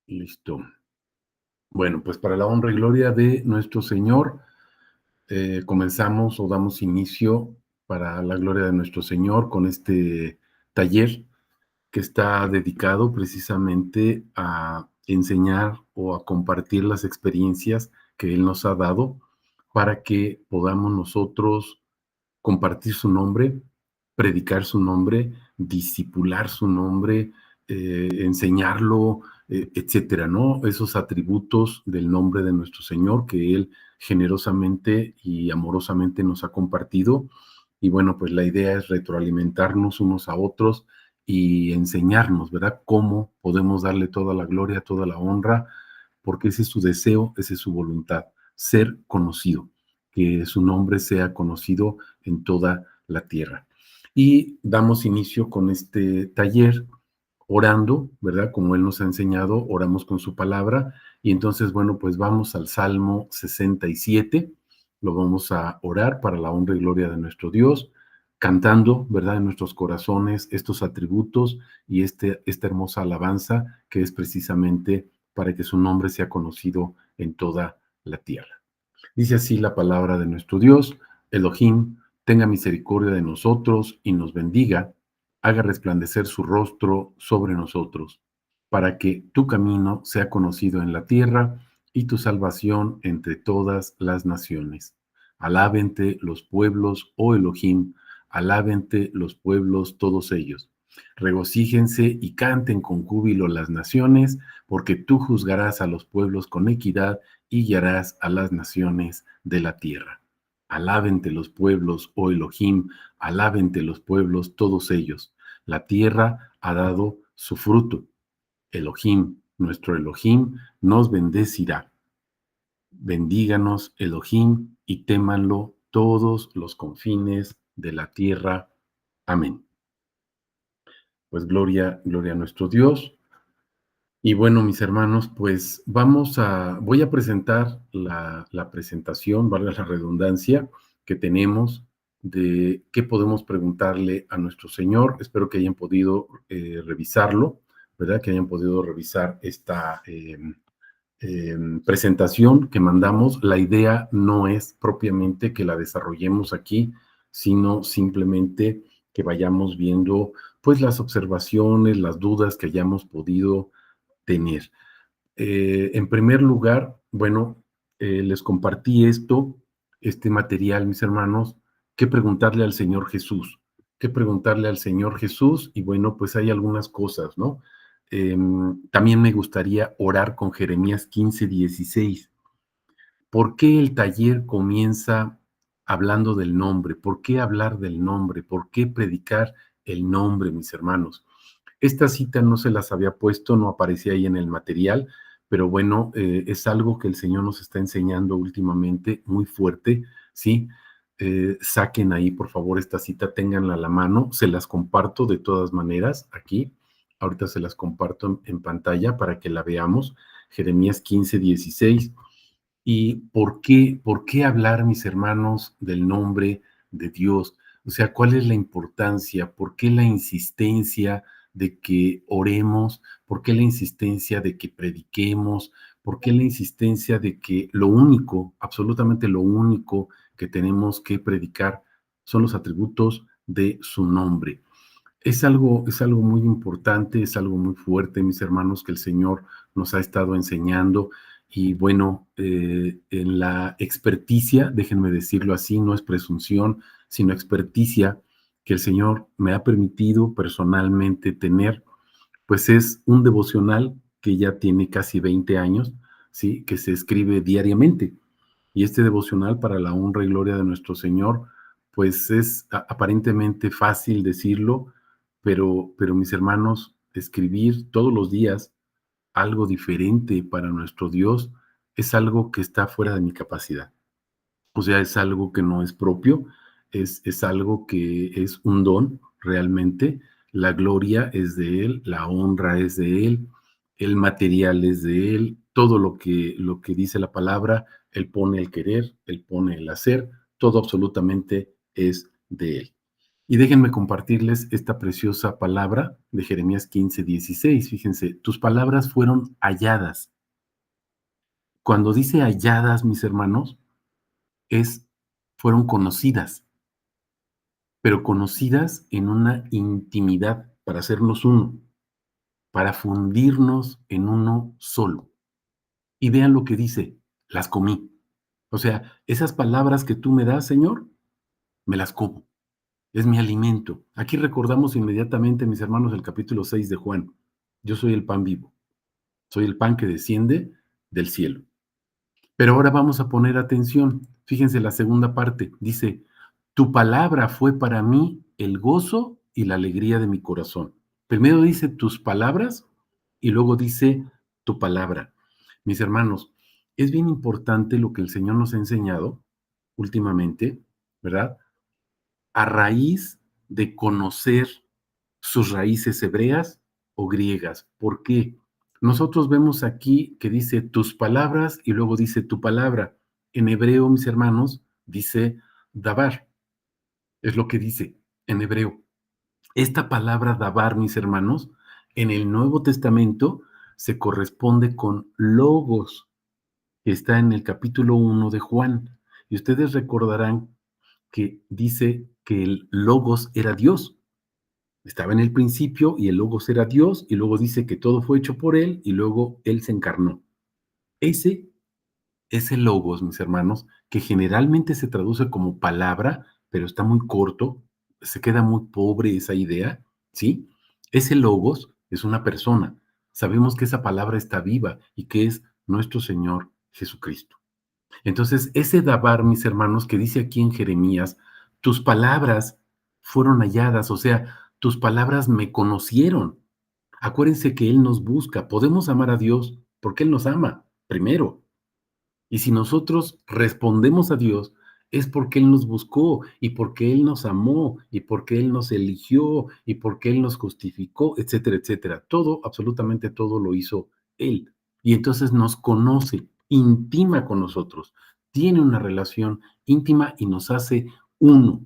Listo. Bueno, pues para la honra y gloria de nuestro Señor, comenzamos o damos inicio para la gloria de nuestro Señor con este taller que está dedicado precisamente a enseñar o a compartir las experiencias que Él nos ha dado para que podamos nosotros compartir su nombre, predicar su nombre, discipular su nombre, enseñarlo, etcétera, ¿no? Esos atributos del nombre de nuestro Señor que Él generosamente y amorosamente nos ha compartido. Y bueno, pues la idea es retroalimentarnos unos a otros y enseñarnos, ¿verdad? Cómo podemos darle toda la gloria, toda la honra, porque ese es su deseo, esa es su voluntad, ser conocido, que su nombre sea conocido en toda la tierra. Y damos inicio con este taller orando, ¿verdad? Como Él nos ha enseñado, oramos con su palabra. Y entonces, bueno, pues vamos al Salmo 67, lo vamos a orar para la honra y gloria de nuestro Dios, cantando, ¿verdad? En nuestros corazones estos atributos y esta hermosa alabanza que es precisamente para que su nombre sea conocido en toda la tierra. Dice así la palabra de nuestro Dios: Elohim, tenga misericordia de nosotros y nos bendiga, haga resplandecer su rostro sobre nosotros, para que tu camino sea conocido en la tierra y tu salvación entre todas las naciones. Alábente los pueblos, oh Elohim, alábente los pueblos todos ellos. Regocíjense y canten con júbilo las naciones, porque tú juzgarás a los pueblos con equidad y guiarás a las naciones de la tierra. Alábente los pueblos, oh Elohim, alábente los pueblos todos ellos. La tierra ha dado su fruto. Elohim, nuestro Elohim, nos bendecirá. Bendíganos, Elohim, y témanlo todos los confines de la tierra. Amén. Pues gloria, gloria a nuestro Dios. Y bueno, mis hermanos, pues voy a presentar la presentación, valga la redundancia, que tenemos de qué podemos preguntarle a nuestro Señor. Espero que hayan podido revisarlo, ¿verdad? Que hayan podido revisar esta presentación que mandamos. La idea no es propiamente que la desarrollemos aquí, sino simplemente que vayamos viendo pues las observaciones, las dudas que hayamos podido tener. En primer lugar, bueno, les compartí este material, mis hermanos, qué preguntarle al Señor Jesús, qué preguntarle al Señor Jesús, y bueno, pues hay algunas cosas, ¿no? También me gustaría orar con Jeremías 15:16. ¿Por qué el taller comienza hablando del nombre? ¿Por qué hablar del nombre? ¿Por qué predicar el nombre, mis hermanos? Esta cita no se las había puesto, no aparecía ahí en el material, pero bueno, es algo que el Señor nos está enseñando últimamente muy fuerte, ¿sí? Saquen ahí, por favor, esta cita, ténganla a la mano, se las comparto de todas maneras aquí. Ahorita se las comparto en pantalla para que la veamos. Jeremías 15:16. ¿Y por qué hablar, mis hermanos, del nombre de Dios? O sea, ¿cuál es la importancia? ¿Por qué la insistencia de que oremos? ¿Por qué la insistencia de que prediquemos? ¿Por qué la insistencia de que lo único, absolutamente lo único que tenemos que predicar son los atributos de su nombre? Es algo muy importante, es algo muy fuerte, mis hermanos, que el Señor nos ha estado enseñando. Y bueno, en la experticia, déjenme decirlo así, no es presunción, sino experticia que el Señor me ha permitido personalmente tener, pues es un devocional que ya tiene casi 20 años, ¿sí? Que se escribe diariamente. Y este devocional, para la honra y gloria de nuestro Señor, pues es aparentemente fácil decirlo, pero mis hermanos, escribir todos los días algo diferente para nuestro Dios es algo que está fuera de mi capacidad. O sea, es algo que no es propio, es algo que es un don realmente. La gloria es de Él, la honra es de Él, el material es de Él, todo lo que dice la palabra, Él pone el querer, Él pone el hacer, todo absolutamente es de Él. Y déjenme compartirles esta preciosa palabra de Jeremías 15:16. Fíjense, tus palabras fueron halladas. Cuando dice halladas, mis hermanos, es fueron conocidas, pero conocidas en una intimidad para hacernos uno, para fundirnos en uno solo. Y vean lo que dice, las comí. O sea, esas palabras que tú me das, Señor, me las como. Es mi alimento. Aquí recordamos inmediatamente, mis hermanos, el capítulo 6 de Juan. Yo soy el pan vivo, soy el pan que desciende del cielo. Pero ahora vamos a poner atención. Fíjense la segunda parte. Dice, tu palabra fue para mí el gozo y la alegría de mi corazón. Primero dice tus palabras y luego dice tu palabra. Mis hermanos, es bien importante lo que el Señor nos ha enseñado últimamente, ¿verdad? A raíz de conocer sus raíces hebreas o griegas. ¿Por qué? Nosotros vemos aquí que dice tus palabras y luego dice tu palabra. En hebreo, mis hermanos, dice dabar. Es lo que dice en hebreo. Esta palabra dabar, mis hermanos, en el Nuevo Testamento se corresponde con logos, que está en el capítulo 1 de Juan. Y ustedes recordarán que dice que el logos era Dios. Estaba en el principio y el Logos era Dios, y luego dice que todo fue hecho por Él, y luego Él se encarnó. Ese es el Logos, mis hermanos, que generalmente se traduce como palabra, pero está muy corto, se queda muy pobre esa idea, ¿sí? Ese Logos es una persona. Sabemos que esa palabra está viva y que es nuestro Señor Jesucristo. Entonces, ese Dabar, mis hermanos, que dice aquí en Jeremías, tus palabras fueron halladas, o sea, tus palabras me conocieron. Acuérdense que Él nos busca. Podemos amar a Dios porque Él nos ama, primero. Y si nosotros respondemos a Dios, es porque Él nos buscó y porque Él nos amó y porque Él nos eligió y porque Él nos justificó, etcétera, etcétera. Todo, absolutamente todo lo hizo Él. Y entonces nos conoce, intima con nosotros, tiene una relación íntima y nos hace uno.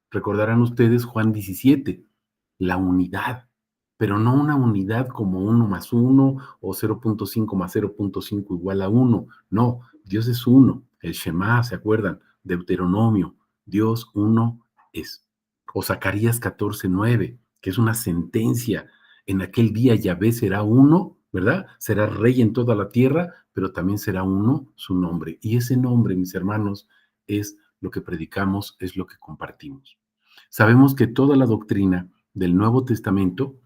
Recordarán ustedes Juan 17, la unidad, pero no una unidad como uno más uno o 0.5 más 0.5 igual a uno. No, Dios es uno. El Shema, ¿se acuerdan? Deuteronomio, Dios uno es. O Zacarías 14:9, que es una sentencia. En aquel día Yahvé será uno, ¿verdad? Será rey en toda la tierra, pero también será uno su nombre. Y ese nombre, mis hermanos, es lo que predicamos, es lo que compartimos. Sabemos que toda la doctrina del Nuevo Testamento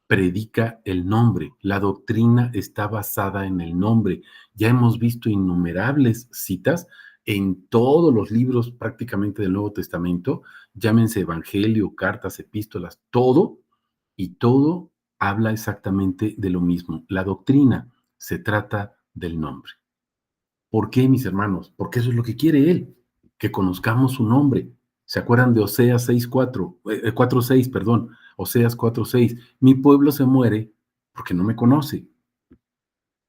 predica el nombre. La doctrina está basada en el nombre. Ya hemos visto innumerables citas en todos los libros prácticamente del Nuevo Testamento, llámense Evangelio, cartas, epístolas, todo, y todo habla exactamente de lo mismo. La doctrina se trata del nombre. ¿Por qué, mis hermanos? Porque eso es lo que quiere Él, que conozcamos su nombre. ¿Se acuerdan de Oseas 6:4? 4:6, perdón, Oseas 4:6. Mi pueblo se muere porque no me conoce.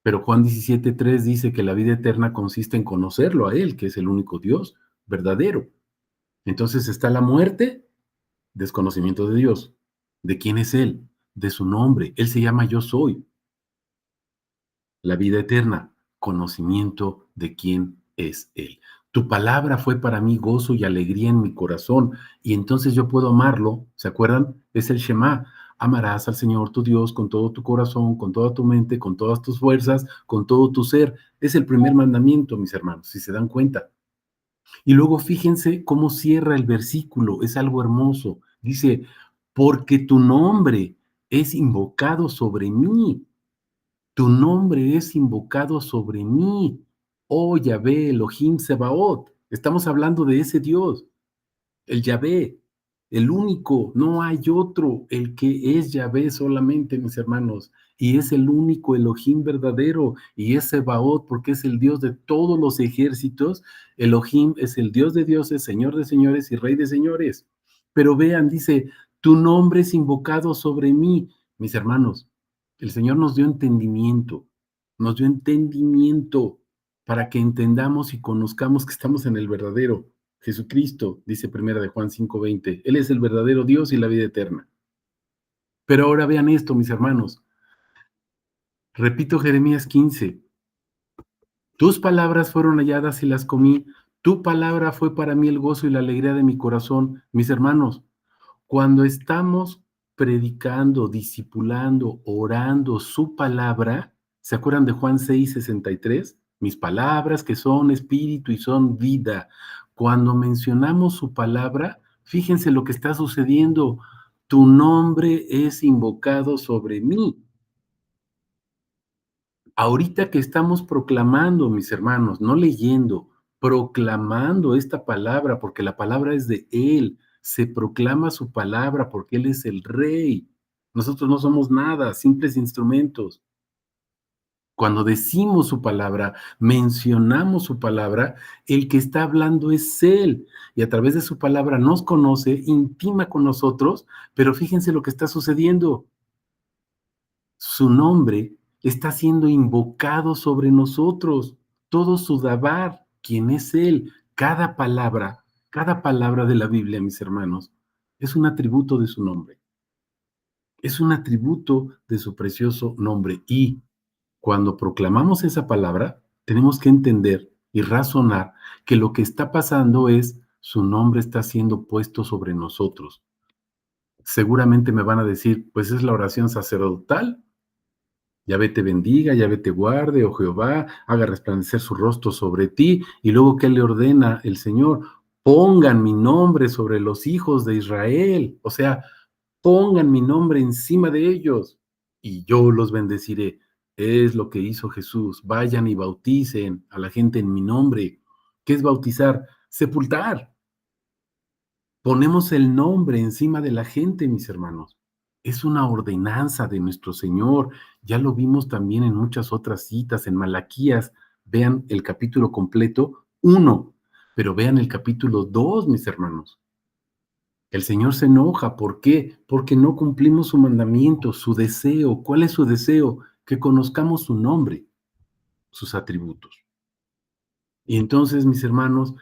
Pero Juan 17:3 dice que la vida eterna consiste en conocerlo a Él, que es el único Dios verdadero. Entonces está la muerte, desconocimiento de Dios. ¿De quién es Él? De su nombre. Él se llama Yo Soy. La vida eterna, conocimiento de quién es Él. Tu palabra fue para mí gozo y alegría en mi corazón, y entonces yo puedo amarlo. ¿Se acuerdan? Es el Shema. Amarás al Señor tu Dios con todo tu corazón, con toda tu mente, con todas tus fuerzas, con todo tu ser. Es el primer mandamiento, mis hermanos, si se dan cuenta. Y luego fíjense cómo cierra el versículo, es algo hermoso. Dice, porque tu nombre es invocado sobre mí. Tu nombre es invocado sobre mí, oh Yahvé Elohim Sebaot. Estamos hablando de ese Dios, el Yahvé, el único, no hay otro, el que es Yahvé solamente, mis hermanos, y es el único Elohim verdadero, y es Sebaot porque es el Dios de todos los ejércitos. Elohim es el Dios de dioses, Señor de señores y Rey de señores. Pero vean, dice, tu nombre es invocado sobre mí, mis hermanos. El Señor nos dio entendimiento para que entendamos y conozcamos que estamos en el verdadero. Jesucristo, dice Primera de Juan 5:20. Él es el verdadero Dios y la vida eterna. Pero ahora vean esto, mis hermanos. Repito Jeremías 15. Tus palabras fueron halladas y las comí. Tu palabra fue para mí el gozo y la alegría de mi corazón. Mis hermanos, cuando estamos predicando, discipulando, orando su palabra, ¿se acuerdan de Juan 6:63? Mis palabras que son espíritu y son vida. Cuando mencionamos su palabra, fíjense lo que está sucediendo. Tu nombre es invocado sobre mí. Ahorita que estamos proclamando, mis hermanos, no leyendo, proclamando esta palabra, porque la palabra es de Él, se proclama su palabra porque Él es el Rey. Nosotros no somos nada, simples instrumentos. Cuando decimos su palabra, mencionamos su palabra, el que está hablando es Él. Y a través de su palabra nos conoce, intima con nosotros, pero fíjense lo que está sucediendo. Su nombre está siendo invocado sobre nosotros, todo su dabar, quien es Él. Cada palabra de la Biblia, mis hermanos, es un atributo de su nombre, es un atributo de su precioso nombre. Y cuando proclamamos esa palabra, tenemos que entender y razonar que lo que está pasando es su nombre está siendo puesto sobre nosotros. Seguramente me van a decir, pues es la oración sacerdotal. Yahvé te bendiga, Yahvé te guarde, oh Jehová, haga resplandecer su rostro sobre ti. Y luego, ¿qué le ordena el Señor? Pongan mi nombre sobre los hijos de Israel. O sea, pongan mi nombre encima de ellos y yo los bendeciré. Es lo que hizo Jesús. Vayan y bauticen a la gente en mi nombre. ¿Qué es bautizar? Sepultar. Ponemos el nombre encima de la gente, mis hermanos. Es una ordenanza de nuestro Señor. Ya lo vimos también en muchas otras citas, en Malaquías. Vean el capítulo completo, 1, pero vean el capítulo 2, mis hermanos. El Señor se enoja. ¿Por qué? Porque no cumplimos su mandamiento, su deseo. ¿Cuál es su deseo? Que conozcamos su nombre, sus atributos. Y entonces, mis hermanos,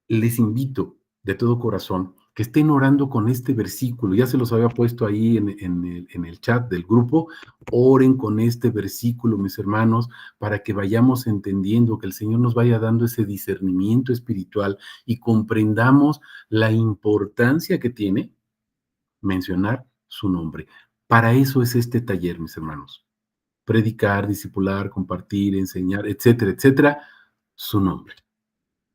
les invito de todo corazón que estén orando con este versículo. Ya se los había puesto ahí en el chat del grupo. Oren con este versículo, mis hermanos, para que vayamos entendiendo, que el Señor nos vaya dando ese discernimiento espiritual y comprendamos la importancia que tiene mencionar su nombre. Para eso es este taller, mis hermanos. Predicar, discipular, compartir, enseñar, etcétera, etcétera, su nombre.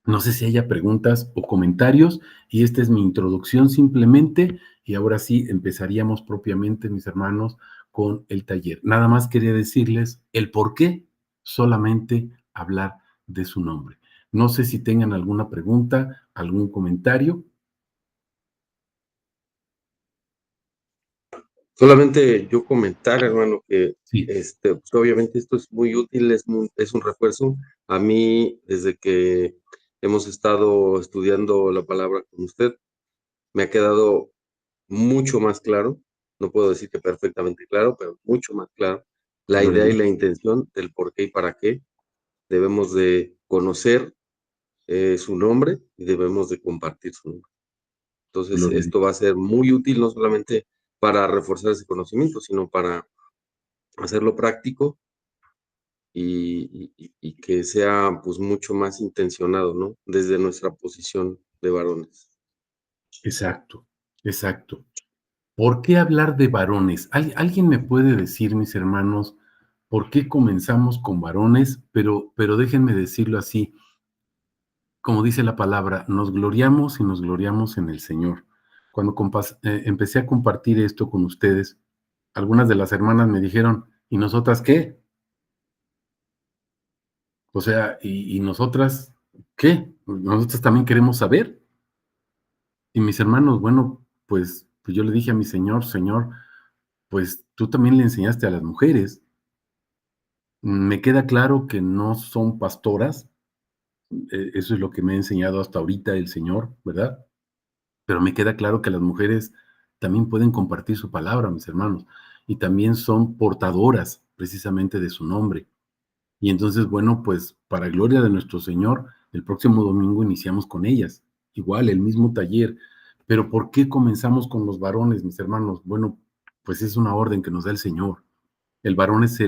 No sé si haya preguntas o comentarios, y esta es mi introducción simplemente, y ahora sí empezaríamos propiamente, mis hermanos, con el taller. Nada más quería decirles el por qué solamente hablar de su nombre. No sé si tengan alguna pregunta, algún comentario. Solamente yo comentar, hermano, que Sí, pues, obviamente esto es muy útil, es un refuerzo. A mí, desde que hemos estado estudiando la palabra con usted, me ha quedado mucho más claro, no puedo decir que perfectamente claro, pero mucho más claro, la gloria a idea y Dios. la intención del por qué y para qué debemos de conocer su nombre y debemos de compartir su nombre. Entonces, Gloria a esto Dios. va a ser muy útil no solamente para reforzar ese conocimiento, sino para hacerlo práctico y que sea pues mucho más intencionado, ¿no? Desde nuestra posición de varones. Exacto, exacto. ¿Por qué hablar de varones? ¿Alguien me puede decir, mis hermanos, por qué comenzamos con varones? Pero déjenme decirlo así, como dice la palabra, nos gloriamos y nos gloriamos en el Señor. Cuando empecé a compartir esto con ustedes, algunas de las hermanas me dijeron, ¿y nosotras qué? O sea, ¿y nosotras qué? Nosotras también queremos saber. Y mis hermanos, bueno, pues yo le dije a mi Señor, Señor, pues tú también le enseñaste a las mujeres. Me queda claro que no son pastoras, eso es lo que me ha enseñado hasta ahorita el Señor, ¿verdad? Pero me queda claro que las mujeres también pueden compartir su palabra, mis hermanos, y también son portadoras precisamente de su nombre. Y entonces, bueno, pues para gloria de nuestro Señor, El próximo domingo iniciamos con ellas, igual, el mismo taller. Pero ¿por qué comenzamos con los varones, mis hermanos? Bueno, pues es una orden que nos da el Señor. El varón es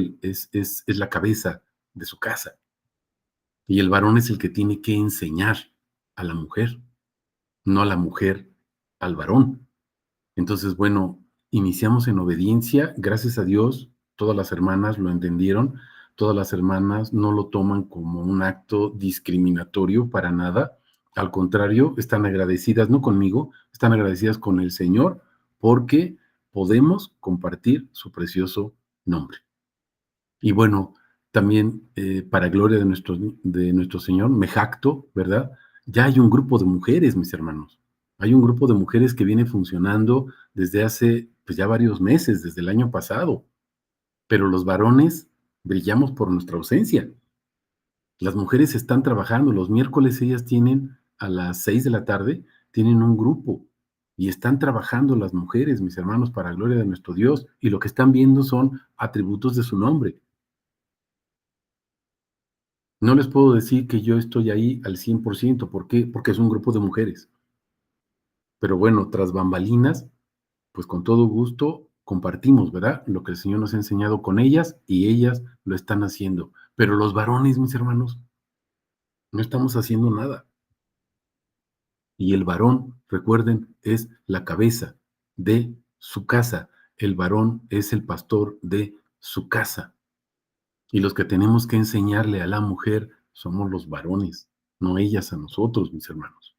la cabeza de su casa y el varón es el que tiene que enseñar a la mujer, no a la mujer al varón. Entonces, bueno, iniciamos en obediencia, gracias a Dios, todas las hermanas lo entendieron, todas las hermanas no lo toman como un acto discriminatorio para nada, al contrario, están agradecidas, no conmigo, están agradecidas con el Señor porque podemos compartir su precioso nombre. Y bueno, también para gloria de nuestro Señor, me jacto, ¿verdad? Ya hay un grupo de mujeres, mis hermanos. Hay un grupo de mujeres que viene funcionando desde hace, pues ya varios meses, desde el año pasado. Pero los varones brillamos por nuestra ausencia. Las mujeres están trabajando. Los miércoles ellas tienen a las 6 de la tarde, tienen un grupo y están trabajando las mujeres, mis hermanos, para gloria de nuestro Dios. Y lo que están viendo son atributos de su nombre. No les puedo decir que yo estoy ahí al 100%. ¿Por qué? Porque es un grupo de mujeres. Pero bueno, tras bambalinas, pues con todo gusto compartimos, ¿verdad? Lo que el Señor nos ha enseñado con ellas y ellas lo están haciendo. Pero los varones, mis hermanos, no estamos haciendo nada. Y el varón, recuerden, es la cabeza de su casa. El varón es el pastor de su casa. Y los que tenemos que enseñarle a la mujer somos los varones, no ellas a nosotros, mis hermanos.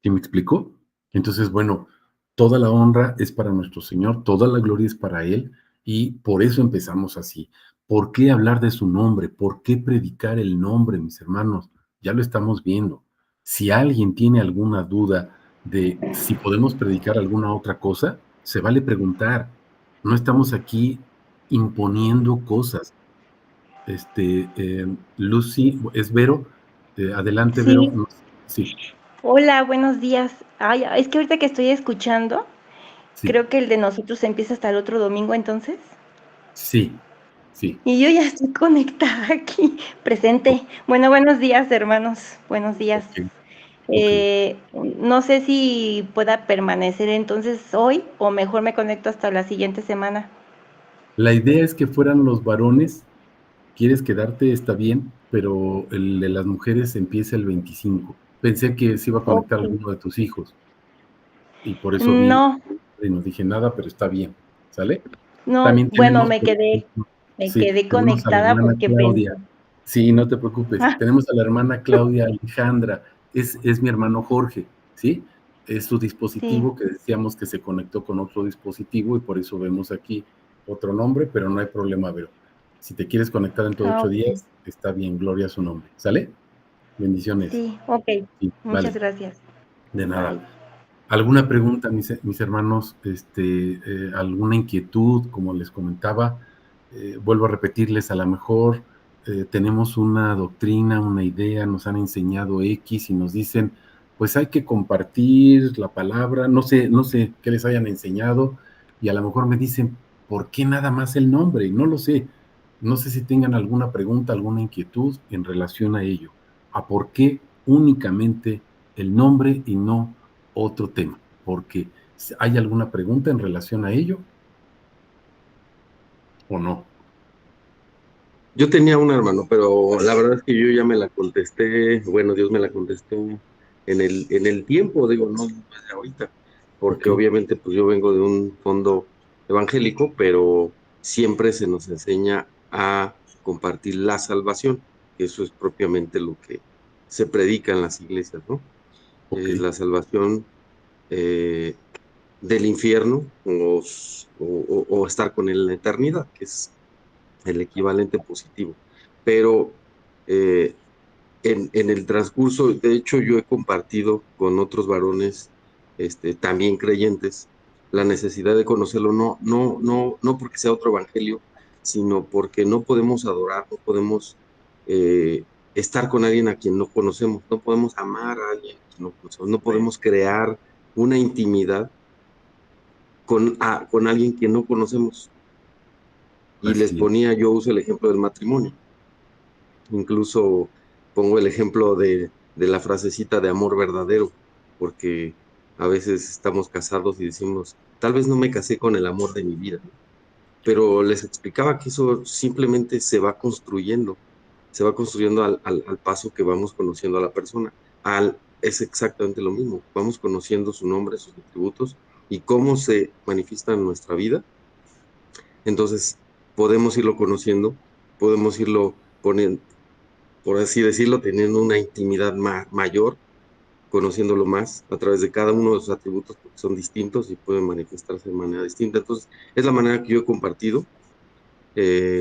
¿Sí me explicó? Entonces, bueno, toda la honra es para nuestro Señor, toda la gloria es para Él y por eso empezamos así. ¿Por qué hablar de su nombre? ¿Por qué predicar el nombre, mis hermanos? Ya lo estamos viendo. Si alguien tiene alguna duda de si podemos predicar alguna otra cosa, se vale preguntar. No estamos aquí imponiendo cosas. Lucy, es Vero. Adelante, Vero. Sí, Sí, hola, buenos días. Ay, es que ahorita que estoy escuchando, sí. creo que el de nosotros empieza hasta el otro domingo entonces. Sí, sí, Y yo ya estoy conectada aquí, o presente. Bueno, buenos días, hermanos. Buenos días. okey, okey. No sé si pueda permanecer entonces hoy o mejor me conecto hasta la siguiente semana. La idea es que fueran los varones, quieres quedarte, está bien, pero el de las mujeres empieza el 25. Pensé que se iba a conectar Ok. alguno de tus hijos, y por eso vi No, y no dije nada, pero está bien, ¿sale? no, También bueno, tenemos, por ejemplo me sí, quedé tenemos a la conectada hermana porque Claudia. pensé. Sí, no te preocupes. Ah, Tenemos a la hermana Claudia Alejandra, es mi hermano Jorge, ¿sí? Es su sí, dispositivo que decíamos que se conectó con otro dispositivo y por eso vemos aquí otro nombre, pero no hay problema, Vero. Si te quieres conectar dentro de 8 ok. días, está bien, gloria a su nombre, ¿sale? Bendiciones. Sí, ok. Sí, Muchas vale, gracias. de Bye. nada. ¿Alguna pregunta, mis hermanos? ¿Alguna inquietud? Como les comentaba, vuelvo a repetirles, a lo mejor tenemos una doctrina, una idea, nos han enseñado X y nos dicen, pues hay que compartir la palabra, no sé qué les hayan enseñado, y a lo mejor me dicen, ¿por qué nada más el nombre? No lo sé. No sé si tengan alguna pregunta, alguna inquietud en relación a ello. ¿A por qué únicamente el nombre y no otro tema? Porque ¿hay alguna pregunta en relación a ello o no? Yo tenía un hermano, pero la verdad es que yo ya me la contesté, bueno, Dios me la contestó en el tiempo, digo, no desde ahorita, Ok, porque obviamente pues yo vengo de un fondo evangélico, pero siempre se nos enseña a compartir la salvación, que eso es propiamente lo que se predica en las iglesias, ¿no? ok, La salvación eh, del infierno o estar con él en la eternidad, que es el equivalente positivo. Pero eh, en el transcurso, de hecho, yo he compartido con otros varones también creyentes la necesidad de conocerlo, no porque sea otro evangelio, sino porque no podemos adorar, no podemos estar con alguien a quien no conocemos, no podemos amar a alguien a quien no conocemos, no bueno, podemos crear una intimidad con alguien que no conocemos. Y les así es. ponía, yo uso el ejemplo del matrimonio. Incluso pongo el ejemplo de la frasecita de amor verdadero, porque a veces estamos casados y decimos, tal vez no me casé con el amor de mi vida, ¿no? Pero les explicaba que eso simplemente se va construyendo al paso que vamos conociendo a la persona. Es exactamente lo mismo, vamos conociendo su nombre, sus atributos y cómo se manifiesta en nuestra vida. Entonces, podemos irlo conociendo, podemos irlo poniendo, por así decirlo, teniendo una intimidad mayor, conociéndolo más a través de cada uno de sus atributos, porque son distintos y pueden manifestarse de manera distinta. Entonces, es la manera que yo he compartido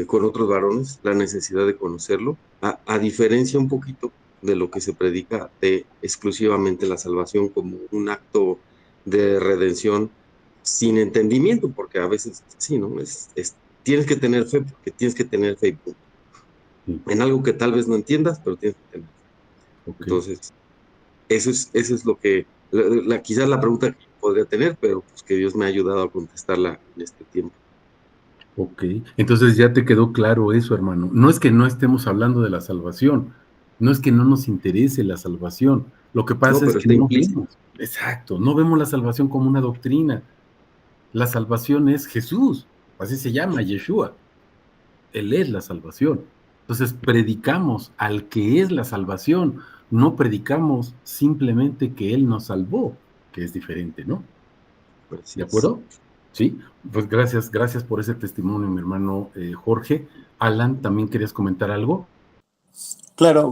con otros varones la necesidad de conocerlo, a diferencia un poquito de lo que se predica de exclusivamente la salvación como un acto de redención sin entendimiento, porque a veces sí, ¿no? Tienes que tener fe porque tienes que tener fe Sí, en algo que tal vez no entiendas, pero tienes que tener fe. ok. Entonces, eso es lo que, quizás la pregunta que yo podría tener, pero pues que Dios me ha ayudado a contestarla en este tiempo. Ok, entonces ya te quedó claro eso, hermano. No es que no estemos hablando de la salvación, no es que no nos interese la salvación. Lo que No, pasa es pero que está no implícito. vemos, exacto, no vemos la salvación como una doctrina. La salvación es Jesús, así se llama, Yeshua. Él es la salvación. Entonces predicamos al que es la salvación, no predicamos simplemente que Él nos salvó, que es diferente, ¿no? Así ¿De es. acuerdo? Sí, pues gracias, gracias por ese testimonio, mi hermano Jorge. Alan, ¿también querías comentar algo? Claro,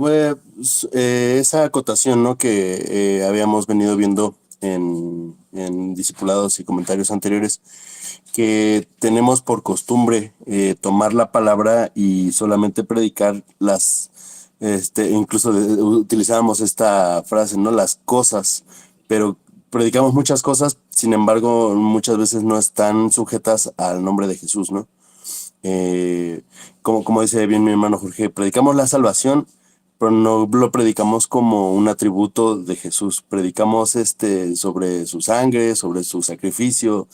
esa acotación, ¿no? Que habíamos venido viendo en discipulados y comentarios anteriores, que tenemos por costumbre tomar la palabra y solamente predicar incluso utilizábamos esta frase, ¿no? Las cosas, pero predicamos muchas cosas, sin embargo, muchas veces no están sujetas al nombre de Jesús, ¿no? Eh, como dice bien mi hermano Jorge, predicamos la salvación, pero no lo predicamos como un atributo de Jesús. Predicamos sobre su sangre, sobre su sacrificio,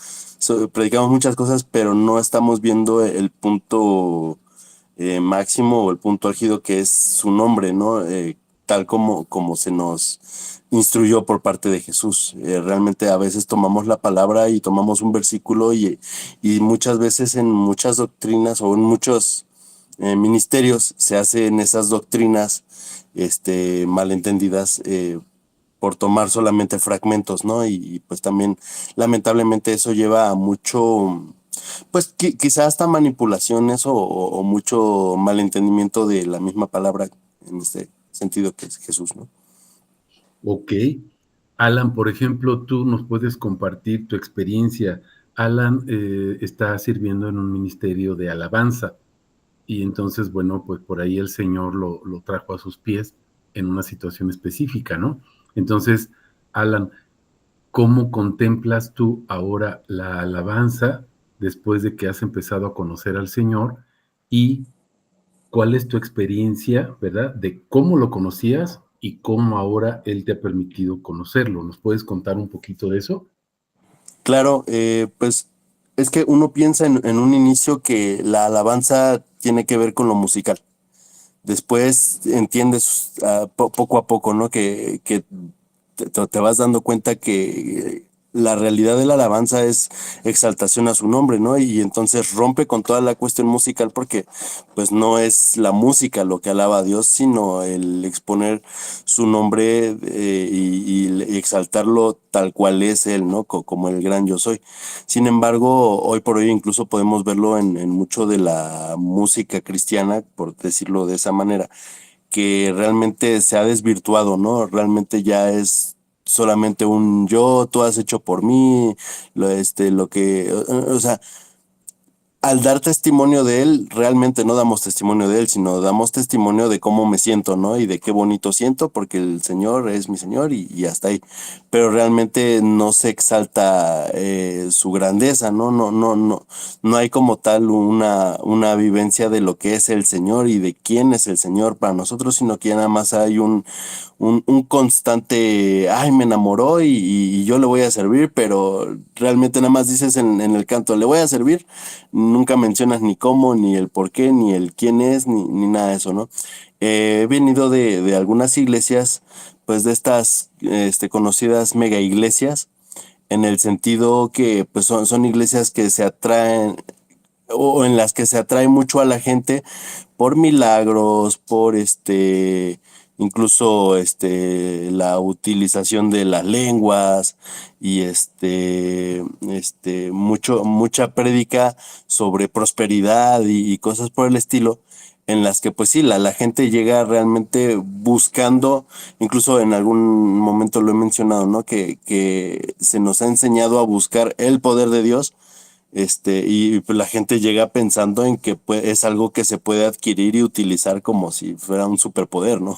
predicamos muchas cosas, pero no estamos viendo el punto máximo o el punto álgido que es su nombre, ¿no? Tal como se nos instruyó por parte de Jesús. Realmente a veces tomamos la palabra y tomamos un versículo y muchas veces en muchas doctrinas o en muchos ministerios se hacen esas doctrinas malentendidas por tomar solamente fragmentos, ¿no? Y pues también lamentablemente eso lleva a mucho, pues quizás hasta manipulaciones o mucho malentendimiento de la misma palabra en este sentido que es Jesús, ¿no? Ok. Alan, por ejemplo, tú nos puedes compartir tu experiencia. Alan está sirviendo en un ministerio de alabanza y entonces, bueno, pues por ahí el Señor lo trajo a sus pies en una situación específica, ¿no? Entonces, Alan, ¿cómo contemplas tú ahora la alabanza después de que has empezado a conocer al Señor? ¿Y cuál es tu experiencia, verdad, de cómo lo conocías y cómo ahora Él te ha permitido conocerlo? ¿Nos puedes contar un poquito de eso? Claro, pues es que uno piensa en un inicio que la alabanza tiene que ver con lo musical. Después entiendes poco a poco, ¿no? Que te vas dando cuenta que la realidad de la alabanza es exaltación a su nombre, ¿no? Y entonces rompe con toda la cuestión musical porque pues no es la música lo que alaba a Dios, sino el exponer su nombre y exaltarlo tal cual es Él, ¿no? Como el gran yo soy. Sin embargo, hoy por hoy incluso podemos verlo en mucho de la música cristiana, por decirlo de esa manera, que realmente se ha desvirtuado, ¿no? Realmente ya es solamente un yo, tú has hecho por mí, o sea, al dar testimonio de él, realmente no damos testimonio de él, sino damos testimonio de cómo me siento, ¿no? Y de qué bonito siento, porque el Señor es mi Señor y hasta ahí. Pero realmente no se exalta su grandeza, ¿no? No hay como tal una vivencia de lo que es el Señor y de quién es el Señor para nosotros, sino que nada más hay un constante, ay, me enamoró y yo le voy a servir, pero realmente nada más dices en el canto, le voy a servir, nunca mencionas ni cómo, ni el por qué, ni el quién es, ni nada de eso, ¿no? He venido de algunas iglesias, pues de estas conocidas mega iglesias, en el sentido que pues son iglesias que se atraen o en las que se atrae mucho a la gente por milagros, por incluso la utilización de las lenguas y mucha prédica sobre prosperidad y cosas por el estilo, en las que pues sí, la gente llega realmente buscando, incluso en algún momento lo he mencionado, ¿no? Que se nos ha enseñado a buscar el poder de Dios, y pues la gente llega pensando en que es algo que se puede adquirir y utilizar como si fuera un superpoder, ¿no?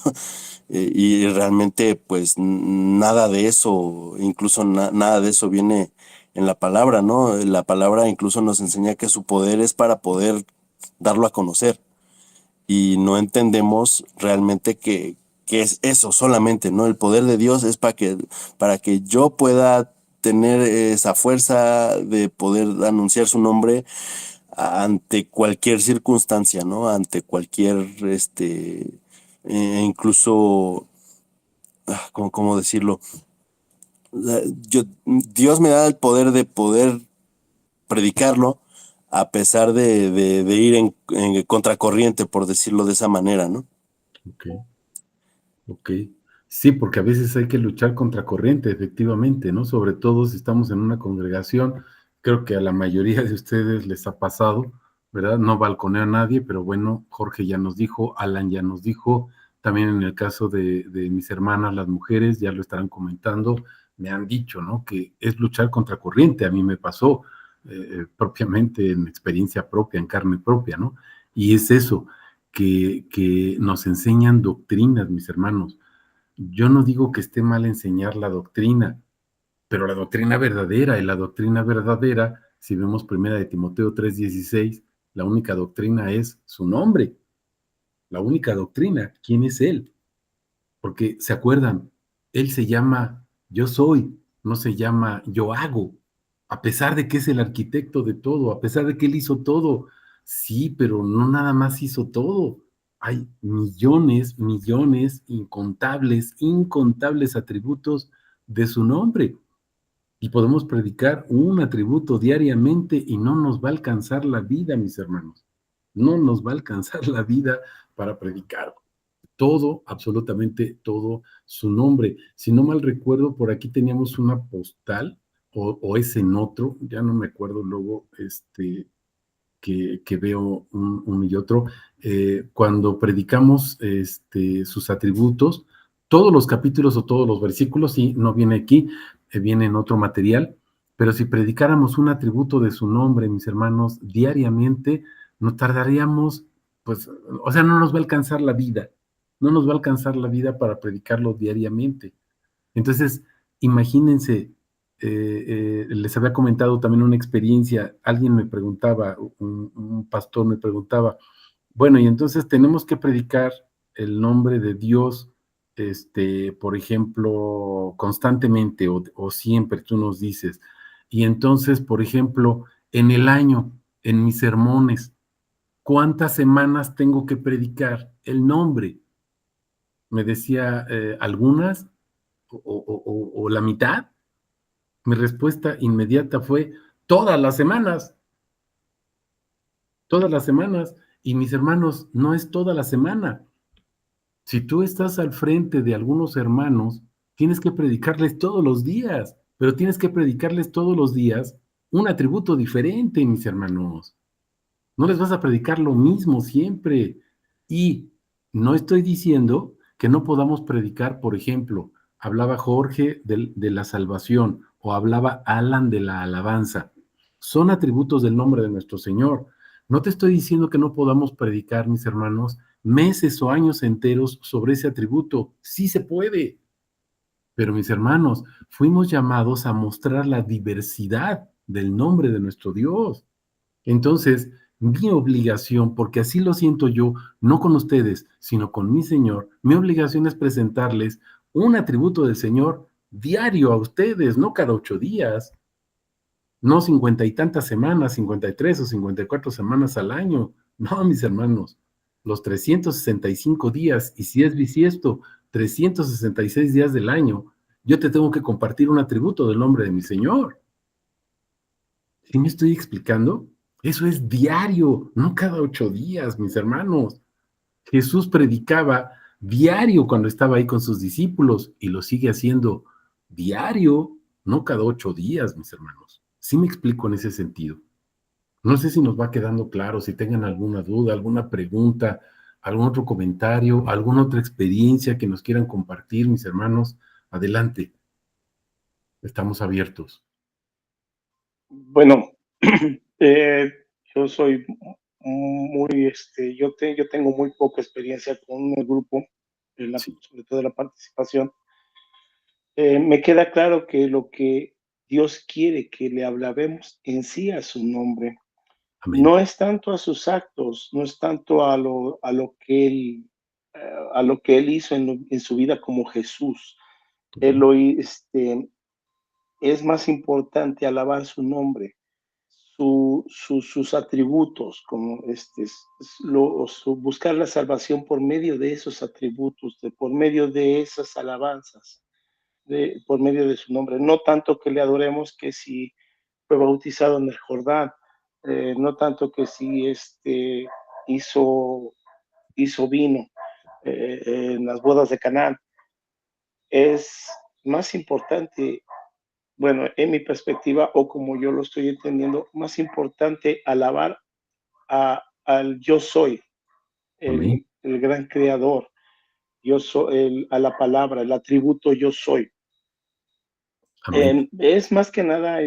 Y realmente pues nada de eso, incluso nada de eso viene en la palabra, ¿no? La palabra incluso nos enseña que su poder es para poder darlo a conocer, y no entendemos realmente que es eso solamente, ¿no? El poder de Dios es para que yo pueda tener esa fuerza de poder anunciar su nombre ante cualquier circunstancia, ¿no? Ante cualquier, incluso, ¿cómo decirlo? Dios me da el poder de poder predicarlo a pesar de ir en contracorriente, por decirlo de esa manera, ¿no? Ok, ok. Sí, porque a veces hay que luchar contra corriente, efectivamente, ¿no? Sobre todo si estamos en una congregación, creo que a la mayoría de ustedes les ha pasado, ¿verdad? No balconeo a nadie, pero bueno, Jorge ya nos dijo, Alan ya nos dijo, también en el caso de mis hermanas, las mujeres, ya lo estarán comentando, me han dicho, ¿no? Que es luchar contra corriente, a mí me pasó propiamente en experiencia propia, en carne propia, ¿no? Y es eso, que nos enseñan doctrinas, mis hermanos. Yo no digo que esté mal enseñar la doctrina, pero la doctrina verdadera, y la doctrina verdadera, si vemos primera de Timoteo 3:16, la única doctrina es su nombre, la única doctrina, ¿quién es él? Porque, ¿se acuerdan? Él se llama yo soy, no se llama yo hago, a pesar de que es el arquitecto de todo, a pesar de que él hizo todo. Sí, pero no nada más hizo todo. Hay millones, millones, incontables atributos de su nombre. Y podemos predicar un atributo diariamente y no nos va a alcanzar la vida, mis hermanos. No nos va a alcanzar la vida para predicar todo, absolutamente todo su nombre. Si no mal recuerdo, por aquí teníamos una postal, o es en otro, ya no me acuerdo luego, que veo uno y otro, cuando predicamos sus atributos, todos los capítulos o todos los versículos, sí, no viene aquí, viene en otro material, pero si predicáramos un atributo de su nombre, mis hermanos, diariamente, nos tardaríamos, pues, o sea, no nos va a alcanzar la vida, no nos va a alcanzar la vida para predicarlo diariamente. Entonces, imagínense, les había comentado también una experiencia, alguien me preguntaba, un pastor me preguntaba, bueno, y entonces tenemos que predicar el nombre de Dios, por ejemplo, constantemente o siempre, tú nos dices. Y entonces, por ejemplo, en el año, en mis sermones, ¿cuántas semanas tengo que predicar el nombre? Me decía algunas o la mitad. Mi respuesta inmediata fue todas las semanas. Y mis hermanos, no es toda la semana. Si tú estás al frente de algunos hermanos, tienes que predicarles todos los días, pero tienes que predicarles todos los días un atributo diferente, mis hermanos. No les vas a predicar lo mismo siempre. Y no estoy diciendo que no podamos predicar, por ejemplo, hablaba Jorge de la salvación o hablaba Alan de la alabanza. Son atributos del nombre de nuestro Señor. No te estoy diciendo que no podamos predicar, mis hermanos, meses o años enteros sobre ese atributo. Sí se puede. Pero mis hermanos, fuimos llamados a mostrar la diversidad del nombre de nuestro Dios. Entonces, mi obligación, porque así lo siento yo, no con ustedes, sino con mi Señor, mi obligación es presentarles un atributo del Señor diario a ustedes, no cada 8 días. No 50 y tantas semanas, 53 o 54 semanas al año. No, mis hermanos, los 365 días, y si es bisiesto, 366 días del año, yo te tengo que compartir un atributo del nombre de mi Señor. ¿Sí me estoy explicando? Eso es diario, no cada 8 días, mis hermanos. Jesús predicaba diario cuando estaba ahí con sus discípulos y lo sigue haciendo diario, no cada 8 días, mis hermanos. Sí me explico en ese sentido. No sé si nos va quedando claro, si tengan alguna duda, alguna pregunta, algún otro comentario, alguna otra experiencia que nos quieran compartir, mis hermanos. Adelante, estamos abiertos. Bueno, eh, yo soy muy, yo tengo muy poca experiencia con el grupo, Sí, sobre todo la participación. Me queda claro que lo que Dios quiere que le hablemos en sí a su nombre, amén. no es tanto a sus actos, no es tanto a lo que él hizo en su vida como Jesús. Él Amén. lo, es más importante alabar su nombre, sus atributos, como buscar la salvación por medio de esos atributos, por medio de esas alabanzas, por medio de su nombre. No tanto que le adoremos que si fue bautizado en el Jordán, no tanto que si hizo, hizo vino en las bodas de Canaán. Es más importante, bueno, en mi perspectiva o como yo lo estoy entendiendo, más importante alabar al yo soy, Amén. el gran creador, yo soy, a la palabra, el atributo yo soy. Amén. Es más que nada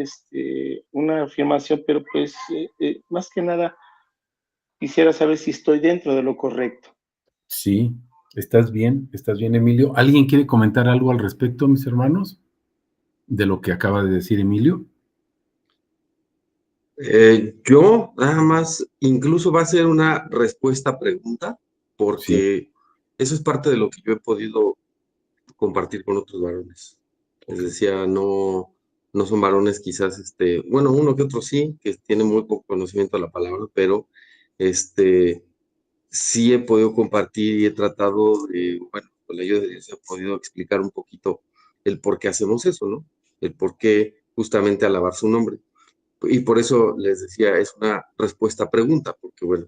una afirmación, pero pues más que nada quisiera saber si estoy dentro de lo correcto. Sí, estás bien, Emilio. ¿Alguien quiere comentar algo al respecto, mis hermanos, de lo que acaba de decir Emilio? Yo nada más, incluso va a ser una respuesta a pregunta, Sí, porque eso es parte de lo que yo he podido compartir con otros varones. Les ok, decía, no son varones quizás, bueno, uno que otro sí, que tiene muy poco conocimiento de la palabra, pero sí he podido compartir y he tratado, bueno, con la ayuda de Dios he podido explicar un poquito el por qué hacemos eso, ¿no? El por qué justamente alabar su nombre. Y por eso les decía, es una respuesta a pregunta, porque bueno,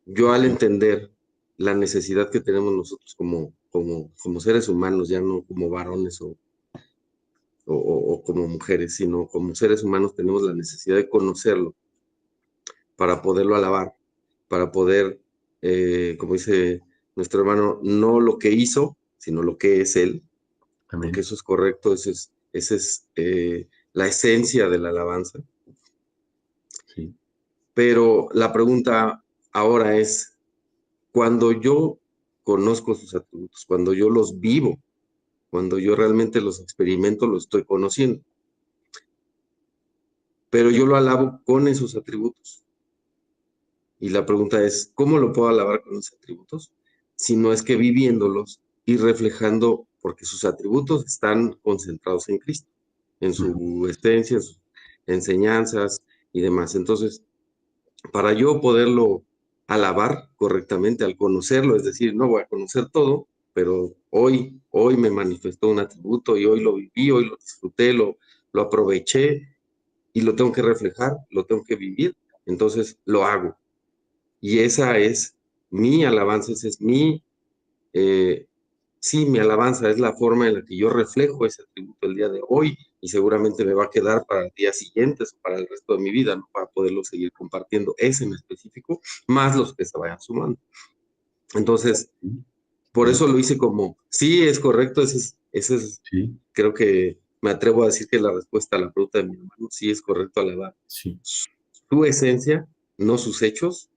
yo al ok, entender la necesidad que tenemos nosotros como seres humanos, ya no como varones o como mujeres, sino como seres humanos tenemos la necesidad de conocerlo para poderlo alabar, para poder, como dice nuestro hermano, no lo que hizo, sino lo que es él, porque amén. eso es correcto, esa es la esencia de la alabanza. Sí, Pero la pregunta ahora es, cuando yo conozco sus atributos, cuando yo los vivo, cuando yo realmente los experimento, los estoy conociendo, pero yo lo alabo con esos atributos. Y la pregunta es, ¿cómo lo puedo alabar con esos atributos? Si no es que viviéndolos y reflejando, porque sus atributos están concentrados en Cristo, en ujú, su esencia, en sus enseñanzas y demás. Entonces, para yo poderlo alabar correctamente al conocerlo, es decir, no voy a conocer todo, pero hoy me manifestó un atributo y hoy lo viví, hoy lo disfruté, lo aproveché y lo tengo que reflejar, lo tengo que vivir, entonces lo hago. Y esa es mi alabanza, esa es sí, mi alabanza es la forma en la que yo reflejo ese atributo el día de hoy y seguramente me va a quedar para días siguientes o para el resto de mi vida, ¿no? Para poderlo seguir compartiendo ese en específico, más los que se vayan sumando. Entonces, sí, por bien, eso lo hice como, sí, es correcto, sí, creo que me atrevo a decir que la respuesta a la pregunta de mi hermano, sí es correcto alabar sí, su esencia, no sus hechos,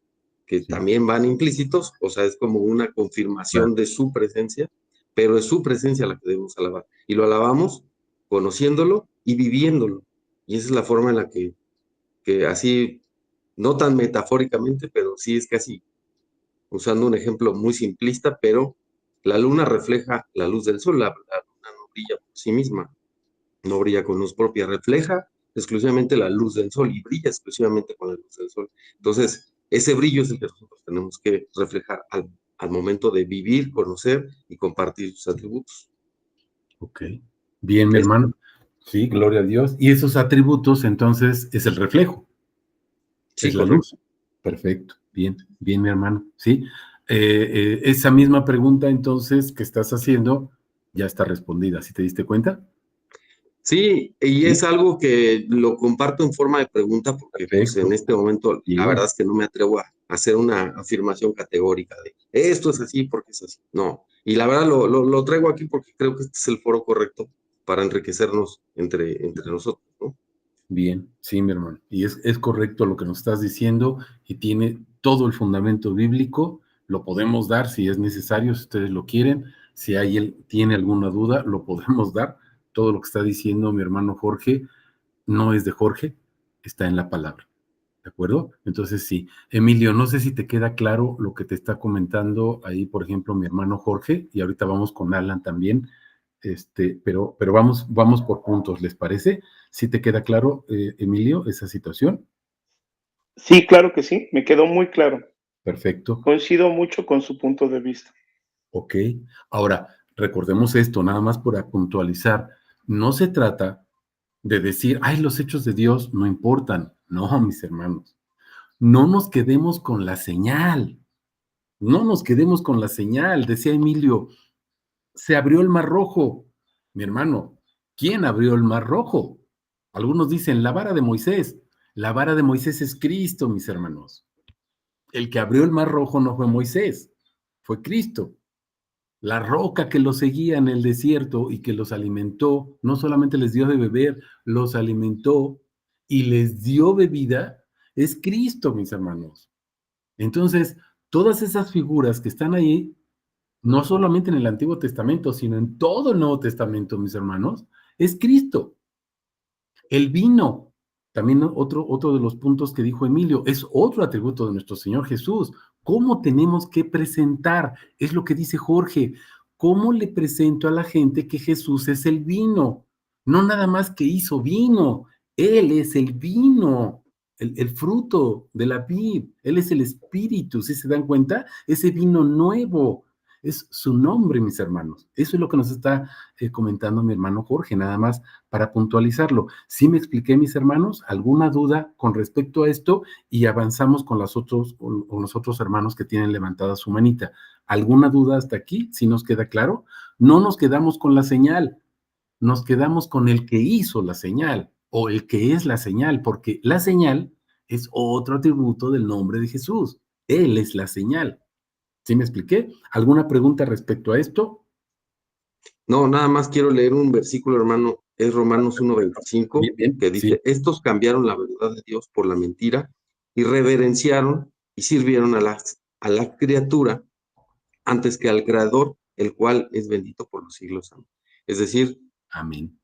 que sí, también van implícitos, o sea, es como una claro, confirmación de su presencia, pero es su presencia la que debemos alabar. Y lo alabamos conociéndolo y viviéndolo. Y esa es la forma en la que así, no tan metafóricamente, pero sí es casi usando un ejemplo muy simplista, pero la luna refleja la luz del sol, la luna no brilla por sí misma, no brilla con luz propia, refleja exclusivamente la luz del sol y brilla exclusivamente con la luz del sol. Entonces, ese brillo es el que nosotros tenemos que reflejar al momento de vivir, conocer y compartir sus atributos. Ok. Bien, mi hermano. Sí, gloria a Dios. Y esos atributos, entonces, es el reflejo. Sí, Es la correcto. luz. Perfecto. Bien, bien, mi hermano. Sí. Esa misma pregunta, entonces, que estás haciendo, ya está respondida. ¿Sí te diste cuenta? Sí, y Sí. es algo que lo comparto en forma de pregunta porque pues en Perfecto. este momento la Bien. verdad es que no me atrevo a hacer una afirmación categórica de esto es así porque es así. No, y la verdad lo traigo aquí porque creo que este es el foro correcto para enriquecernos entre nosotros, ¿no? Bien, sí, mi hermano. Y es correcto lo que nos estás diciendo y tiene todo el fundamento bíblico. Lo podemos dar si es necesario, si ustedes lo quieren. Si alguien tiene alguna duda, lo podemos dar. Todo lo que está diciendo mi hermano Jorge no es de Jorge, está en la palabra. ¿De acuerdo? Entonces, sí. Emilio, no sé si te queda claro lo que te está comentando ahí, por ejemplo, mi hermano Jorge, y ahorita vamos con Alan también, pero vamos por puntos, ¿les parece? ¿Sí te queda claro, Emilio, esa situación? Sí, claro que sí, me quedó muy claro. Perfecto. Coincido mucho con su punto de vista. Ok. Ahora, recordemos esto, nada más para puntualizar. No se trata de decir, ay, los hechos de Dios no importan. No, mis hermanos. No nos quedemos con la señal. No nos quedemos con la señal. Decía Emilio, se abrió el mar rojo. Mi hermano, ¿quién abrió el mar rojo? Algunos dicen la vara de Moisés. La vara de Moisés es Cristo, mis hermanos. El que abrió el mar rojo no fue Moisés, fue Cristo. La roca que los seguía en el desierto y que los alimentó, no solamente les dio de beber, los alimentó y les dio bebida, es Cristo, mis hermanos. Entonces, todas esas figuras que están ahí, no solamente en el Antiguo Testamento, sino en todo el Nuevo Testamento, mis hermanos, es Cristo. El vino, también otro de los puntos que dijo Emilio, es otro atributo de nuestro Señor Jesús. ¿Cómo tenemos que presentar? Es lo que dice Jorge. ¿Cómo le presento a la gente que Jesús es el vino? No nada más que hizo vino, Él es el vino, el fruto de la vid, Él es el espíritu, ¿sí se dan cuenta? Ese vino nuevo, es su nombre, mis hermanos. Eso es lo que nos está comentando mi hermano Jorge, nada más para puntualizarlo. ¿Sí me expliqué, mis hermanos? ¿Alguna duda con respecto a esto? Y avanzamos con los otros hermanos que tienen levantada su manita. ¿Alguna duda hasta aquí? ¿Sí nos queda claro? No nos quedamos con la señal, nos quedamos con el que hizo la señal o el que es la señal, porque la señal es otro atributo del nombre de Jesús. Él es la señal. ¿Sí me expliqué? ¿Alguna pregunta respecto a esto? No, nada más quiero leer un versículo, hermano, es Romanos 1:25, Bien, bien, que sí. dice, estos cambiaron la verdad de Dios por la mentira y reverenciaron y sirvieron a la criatura antes que al Creador, el cual es bendito por los siglos. Amén. Es decir, Amén.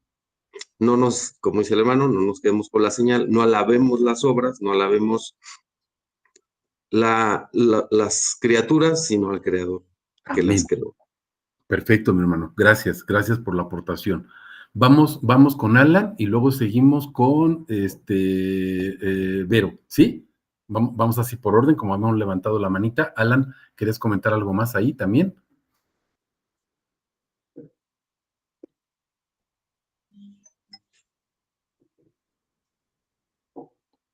no nos, como dice el hermano, no nos quedemos con la señal, no alabemos las obras, no alabemos las criaturas, sino al Creador que las Amén. creó. Perfecto, mi hermano. Gracias, gracias por la aportación. Vamos con Alan y luego seguimos con Vero, ¿sí? Vamos así por orden, como habíamos levantado la manita. Alan, ¿quieres comentar algo más ahí también?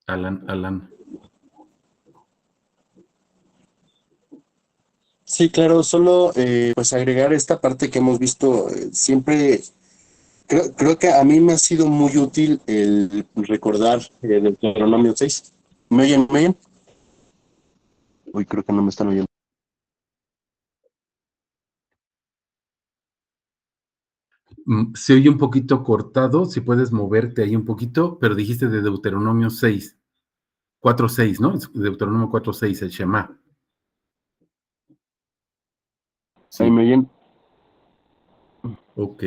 Alan. Sí, claro, solo pues agregar esta parte que hemos visto siempre, creo que a mí me ha sido muy útil el recordar el Deuteronomio 6. ¿Me oyen? ¿Me oyen? Uy, creo que no me están oyendo. Se oye un poquito cortado, si puedes moverte ahí un poquito, pero dijiste de Deuteronomio 6, 4:6, ¿no? Deuteronomio 4:6, el Shema. ¿Ahí Sí, me oyen? ok.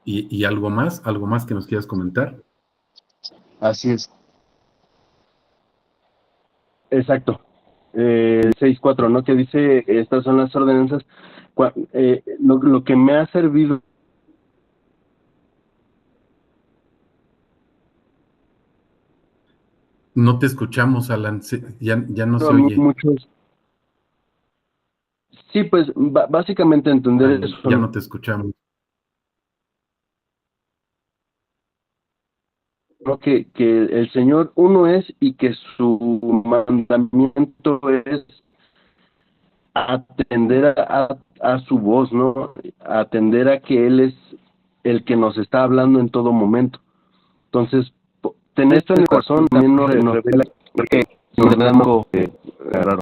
¿Y algo más que nos quieras comentar? Así es. Exacto. 6.4, ¿no? Que dice, estas son las ordenanzas. Lo que me ha servido No te escuchamos, Alan, ya no se A mí oye. muchos. Sí, pues básicamente entender Alan, eso, ya ¿no? no te escuchamos. Que el Señor uno es y que su mandamiento es atender a su voz, ¿no? Atender a que Él es el que nos está hablando en todo momento. Entonces, tener esto en el corazón también nos revela que nos damos raro.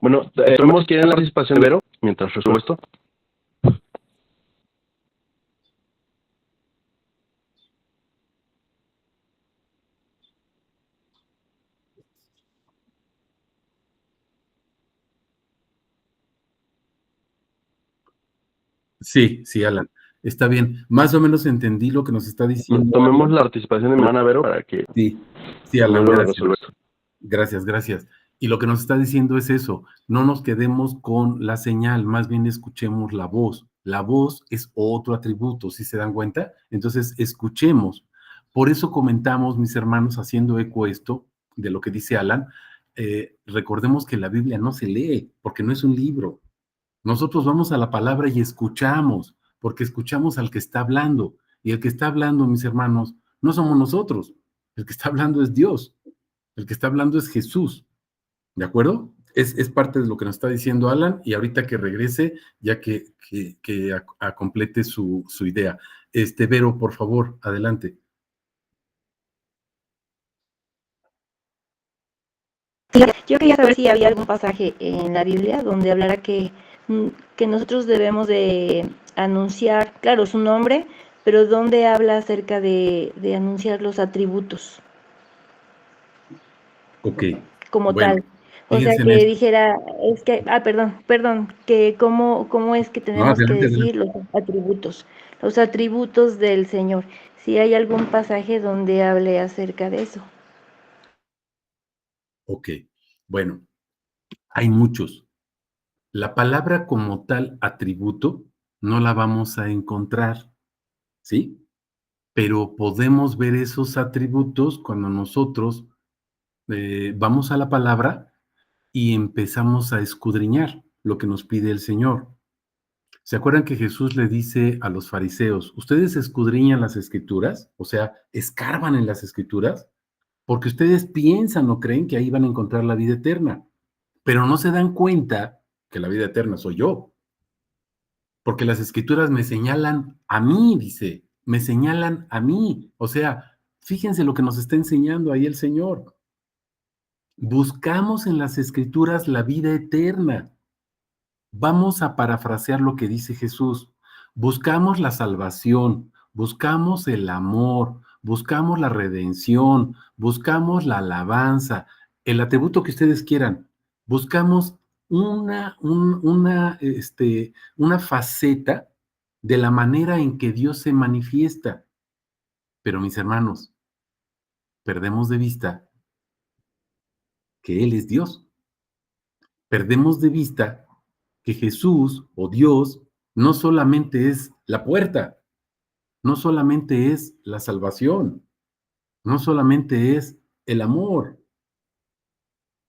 Bueno, ¿tenemos que ir en la participación de Vero mientras resuelvo esto? Sí, Alan, está bien. Más o menos entendí lo que nos está diciendo. Tomemos la participación de mi hermana Vero para que Sí, me Alan, ayude a gracias. resolver esto. Gracias. Y lo que nos está diciendo es eso, no nos quedemos con la señal, más bien escuchemos la voz. La voz es otro atributo, ¿sí se dan cuenta? Entonces, escuchemos. Por eso comentamos, mis hermanos, haciendo eco esto de lo que dice Alan, recordemos que la Biblia no se lee, porque no es un libro. Nosotros vamos a la palabra y escuchamos, porque escuchamos al que está hablando. Y el que está hablando, mis hermanos, no somos nosotros. El que está hablando es Dios. El que está hablando es Jesús. ¿De acuerdo? Es parte de lo que nos está diciendo Alan y ahorita que regrese, ya que complete su idea. Vero, por favor, adelante. Sí, yo quería saber si había algún pasaje en la Biblia donde hablara que nosotros debemos de anunciar, claro, su nombre, pero donde habla acerca de anunciar los atributos Ok, como bueno, tal. O sea, fíjense en que esto. dijera, es que, perdón, que cómo es que No, tenemos que decir los atributos del Señor. Si hay algún pasaje donde hable acerca de eso. Ok, bueno, hay muchos. La palabra como tal atributo no la vamos a encontrar, ¿sí? Pero podemos ver esos atributos cuando nosotros vamos a la palabra y empezamos a escudriñar lo que nos pide el Señor. ¿Se acuerdan que Jesús le dice a los fariseos, ustedes escudriñan las escrituras, o sea, escarban en las escrituras, porque ustedes piensan o creen que ahí van a encontrar la vida eterna, pero no se dan cuenta que la vida eterna soy yo, porque las escrituras me señalan a mí, dice, me señalan a mí, o sea, fíjense lo que nos está enseñando ahí el Señor. Buscamos en las escrituras la vida eterna. Vamos a parafrasear lo que dice Jesús. Buscamos la salvación, buscamos el amor, buscamos la redención, buscamos la alabanza, el atributo que ustedes quieran. Buscamos una faceta de la manera en que Dios se manifiesta. Pero mis hermanos, perdemos de vista que Él es Dios. Perdemos de vista que Jesús o Dios no solamente es la puerta, no solamente es la salvación, no solamente es el amor.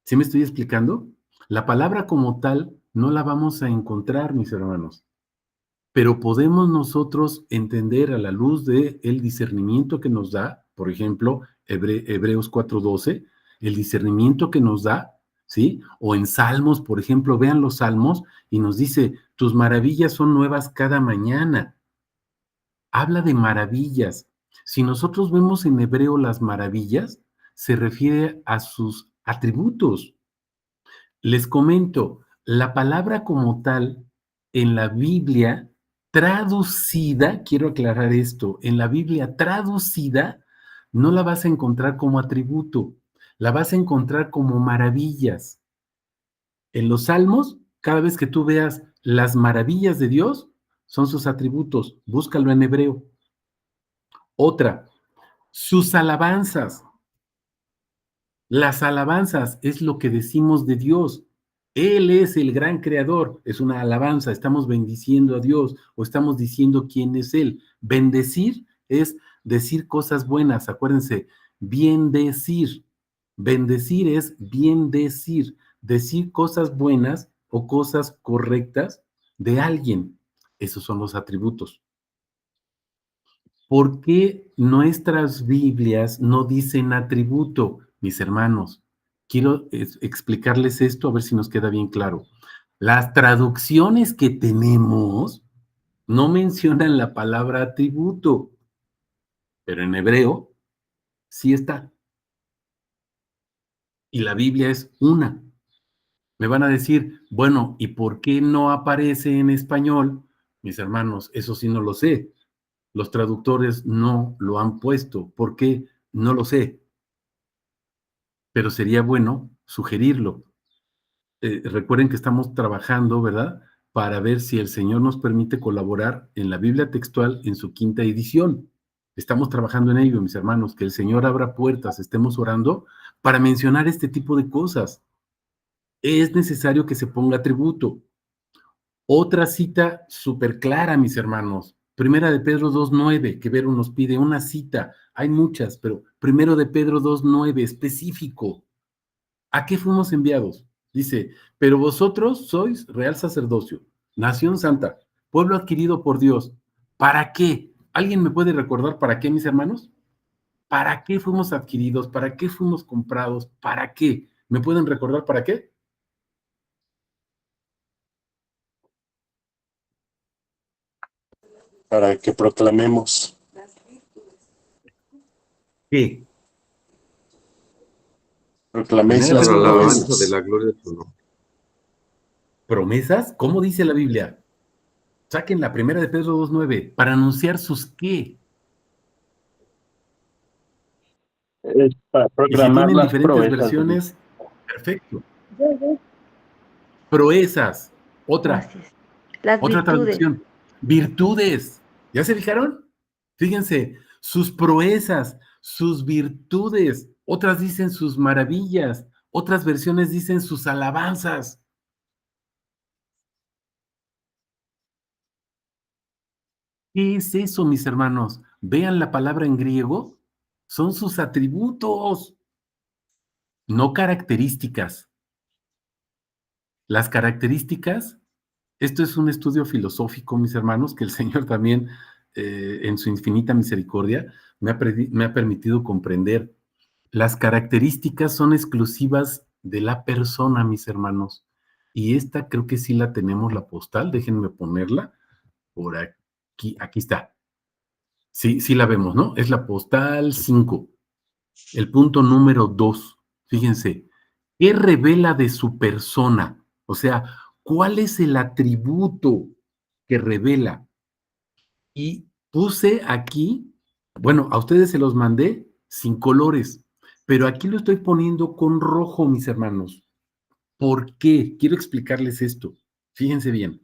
¿Sí me estoy explicando? La palabra como tal no la vamos a encontrar, mis hermanos, pero podemos nosotros entender a la luz del discernimiento que nos da, por ejemplo, Hebreos 4:12, el discernimiento que nos da, ¿sí? O en Salmos, por ejemplo, vean los Salmos y nos dice, tus maravillas son nuevas cada mañana. Habla de maravillas. Si nosotros vemos en hebreo las maravillas, se refiere a sus atributos. Les comento, la palabra como tal en la Biblia traducida, quiero aclarar esto, en la Biblia traducida no la vas a encontrar como atributo, la vas a encontrar como maravillas. En los Salmos, cada vez que tú veas las maravillas de Dios, son sus atributos, búscalo en hebreo. Otra, sus alabanzas. Las alabanzas es lo que decimos de Dios. Él es el gran creador, es una alabanza, estamos bendiciendo a Dios o estamos diciendo quién es Él. Bendecir es decir cosas buenas, acuérdense, bien decir. Bendecir es bien decir cosas buenas o cosas correctas de alguien. Esos son los atributos. ¿Por qué nuestras Biblias no dicen atributo, mis hermanos? Quiero explicarles esto a ver si nos queda bien claro. Las traducciones que tenemos no mencionan la palabra atributo, pero en hebreo sí está. Y la Biblia es una. Me van a decir, bueno, ¿y por qué no aparece en español? Mis hermanos, eso sí no lo sé. Los traductores no lo han puesto. ¿Por qué? No lo sé. Pero sería bueno sugerirlo. Recuerden que estamos trabajando, ¿verdad? Para ver si el Señor nos permite colaborar en la Biblia textual en su 5ª edición. Estamos trabajando en ello, mis hermanos, que el Señor abra puertas, estemos orando para mencionar este tipo de cosas. Es necesario que se ponga atributo. Otra cita súper clara, mis hermanos. Primera de Pedro 2:9, que Vero nos pide una cita. Hay muchas, pero primero de Pedro 2:9, específico. ¿A qué fuimos enviados? Dice, pero vosotros sois real sacerdocio, nación santa, pueblo adquirido por Dios. ¿Para qué? ¿Alguien me puede recordar para qué, mis hermanos? ¿Para qué fuimos adquiridos? ¿Para qué fuimos comprados? ¿Para qué? ¿Me pueden recordar para qué? Para que proclamemos. ¿Qué? Proclaméis Primera de las Para Pedro la 2:9. alabanza de proezas. la gloria de su nombre. ¿Promesas? ¿Cómo dice la Biblia? Saquen la primera de Pedro 2:9 para anunciar sus qué. Es para Y si proclamar tienen las diferentes proezas de Dios. versiones, perfecto. Proezas, otra Así es. Las virtudes. traducción. Virtudes. ¿Ya se fijaron? Fíjense, sus proezas, sus virtudes. Otras dicen sus maravillas. Otras versiones dicen sus alabanzas. ¿Qué es eso, mis hermanos? Vean la palabra en griego. Son sus atributos, no características. Las características, esto es un estudio filosófico, mis hermanos, que el Señor también, en su infinita misericordia, me ha permitido comprender. Las características son exclusivas de la persona, mis hermanos. Y esta creo que sí la tenemos, la postal. Déjenme ponerla por aquí. Aquí está. Sí, sí la vemos, ¿no? Es la postal 5. El punto número 2. Fíjense, ¿qué revela de su persona? O sea, ¿cuál es el atributo que revela? Y puse aquí, bueno, a ustedes se los mandé sin colores, pero aquí lo estoy poniendo con rojo, mis hermanos. ¿Por qué? Quiero explicarles esto. Fíjense bien.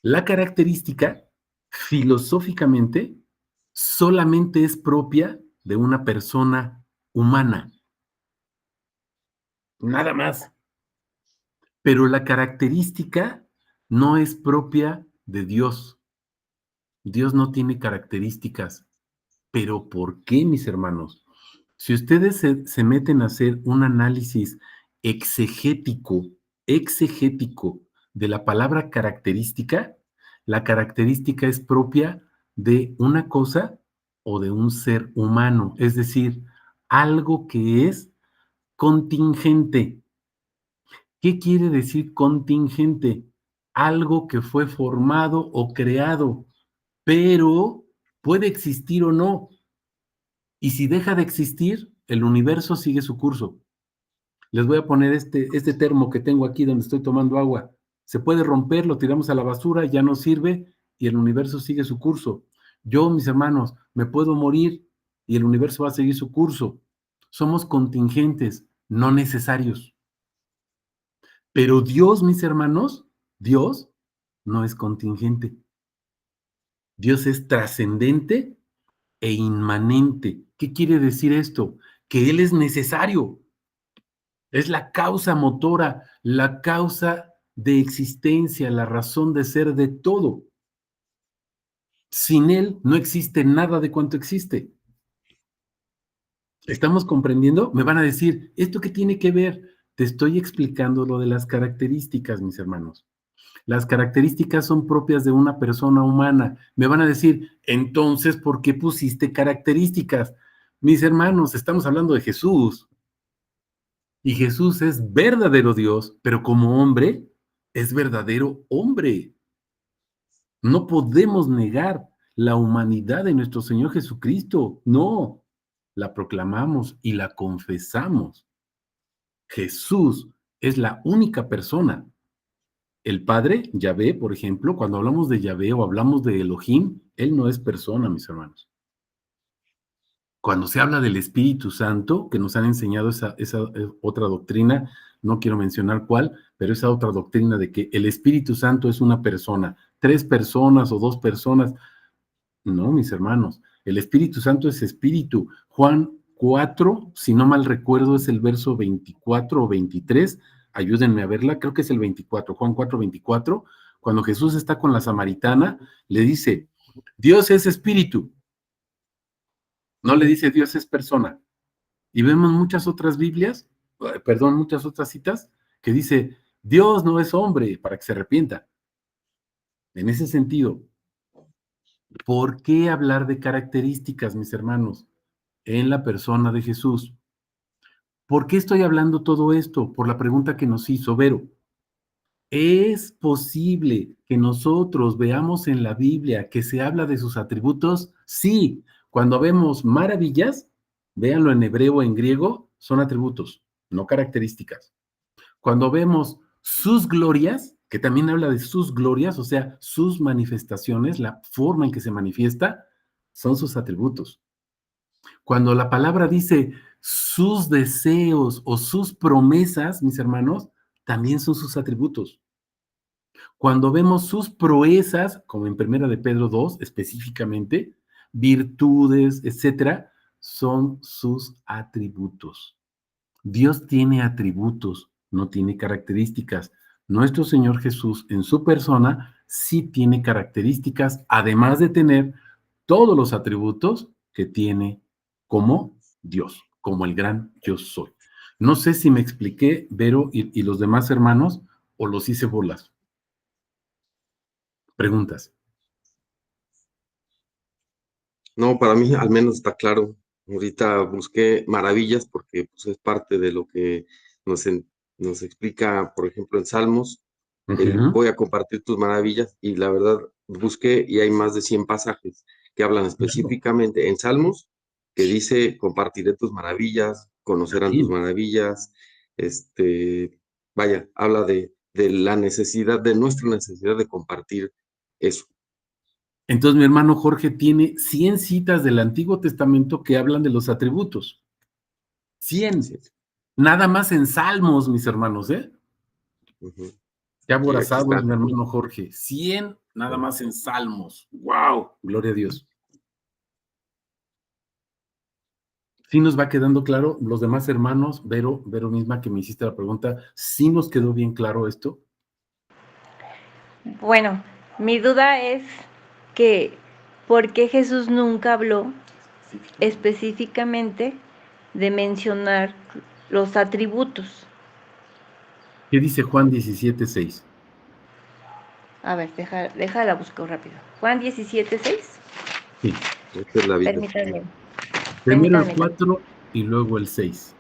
La característica, filosóficamente, solamente es propia de una persona humana. Nada más. Pero la característica no es propia de Dios. Dios no tiene características. ¿Pero por qué, mis hermanos? Si ustedes se meten a hacer un análisis exegético, exegético de la palabra característica, la característica es propia de una cosa o de un ser humano, es decir, algo que es contingente. ¿Qué quiere decir contingente? Algo que fue formado o creado, pero puede existir o no. Y si deja de existir, el universo sigue su curso. Les voy a poner este termo que tengo aquí donde estoy tomando agua. Se puede romper, lo tiramos a la basura, ya no sirve y el universo sigue su curso. Yo, mis hermanos, me puedo morir y el universo va a seguir su curso. Somos contingentes, no necesarios. Pero Dios, mis hermanos, Dios no es contingente. Dios es trascendente e inmanente. ¿Qué quiere decir esto? Que Él es necesario. Es la causa motora, la causa de existencia, la razón de ser de todo. Sin Él no existe nada de cuanto existe. ¿Estamos comprendiendo? Me van a decir, ¿esto qué tiene que ver? Te estoy explicando lo de las características, mis hermanos. Las características son propias de una persona humana. Me van a decir, entonces, ¿por qué pusiste características? Mis hermanos, estamos hablando de Jesús. Y Jesús es verdadero Dios, pero como hombre, es verdadero hombre. No podemos negar la humanidad de nuestro Señor Jesucristo. No, la proclamamos y la confesamos. Jesús es la única persona. El Padre, Yahvé, por ejemplo, cuando hablamos de Yahvé o hablamos de Elohim, Él no es persona, mis hermanos. Cuando se habla del Espíritu Santo, que nos han enseñado esa otra doctrina, no quiero mencionar cuál, pero esa otra doctrina de que el Espíritu Santo es una persona, 3 personas o 2 personas. No, mis hermanos, el Espíritu Santo es espíritu. Juan 4, si no mal recuerdo, es el verso 24 o 23. Ayúdenme a verla, creo que es el 24, Juan 4, 24. Cuando Jesús está con la samaritana, le dice, Dios es espíritu. No le dice Dios es persona. Y vemos muchas otras Biblias, muchas otras citas, que dice, Dios no es hombre para que se arrepienta. En ese sentido, ¿por qué hablar de características, mis hermanos, en la persona de Jesús? ¿Por qué estoy hablando todo esto? Por la pregunta que nos hizo Vero. ¿Es posible que nosotros veamos en la Biblia que se habla de sus atributos? Sí, cuando vemos maravillas, véanlo en hebreo o en griego, son atributos, no características. Cuando vemos sus glorias, que también habla de sus glorias, o sea, sus manifestaciones, la forma en que se manifiesta, son sus atributos. Cuando la palabra dice sus deseos o sus promesas, mis hermanos, también son sus atributos. Cuando vemos sus proezas, como en Primera de Pedro 2 específicamente, virtudes, etcétera, son sus atributos. Dios tiene atributos, no tiene características. Nuestro Señor Jesús en su persona sí tiene características, además de tener todos los atributos que tiene como Dios, como el gran yo soy. No sé si me expliqué, Vero y los demás hermanos, o los hice bolas. Preguntas. No, para mí al menos está claro. Ahorita busqué maravillas porque pues, es parte de lo que nos explica, por ejemplo, en Salmos. Voy a compartir tus maravillas y la verdad busqué y hay más de 100 pasajes que hablan específicamente en Salmos que dice compartiré tus maravillas, conocerán tus maravillas, vaya, habla de la necesidad, de nuestra necesidad de compartir eso. Entonces mi hermano Jorge tiene 100 citas del Antiguo Testamento que hablan de los atributos. 100. Sí. Nada más en Salmos, mis hermanos, ¿eh? Uh-huh. Qué aborazado es mi hermano Jorge. 100 nada más en Salmos. ¡Wow! Gloria a Dios. Sí nos va quedando claro, los demás hermanos, Vero misma que me hiciste la pregunta, ¿sí nos quedó bien claro esto? Bueno, mi duda es que ¿por qué Jesús nunca habló específicamente de mencionar los atributos? ¿Qué dice Juan 17:6? A ver, déjala busco rápido. Juan 17:6. Sí, esta es la vida. Permítanme. Primero el 4 y luego el 6.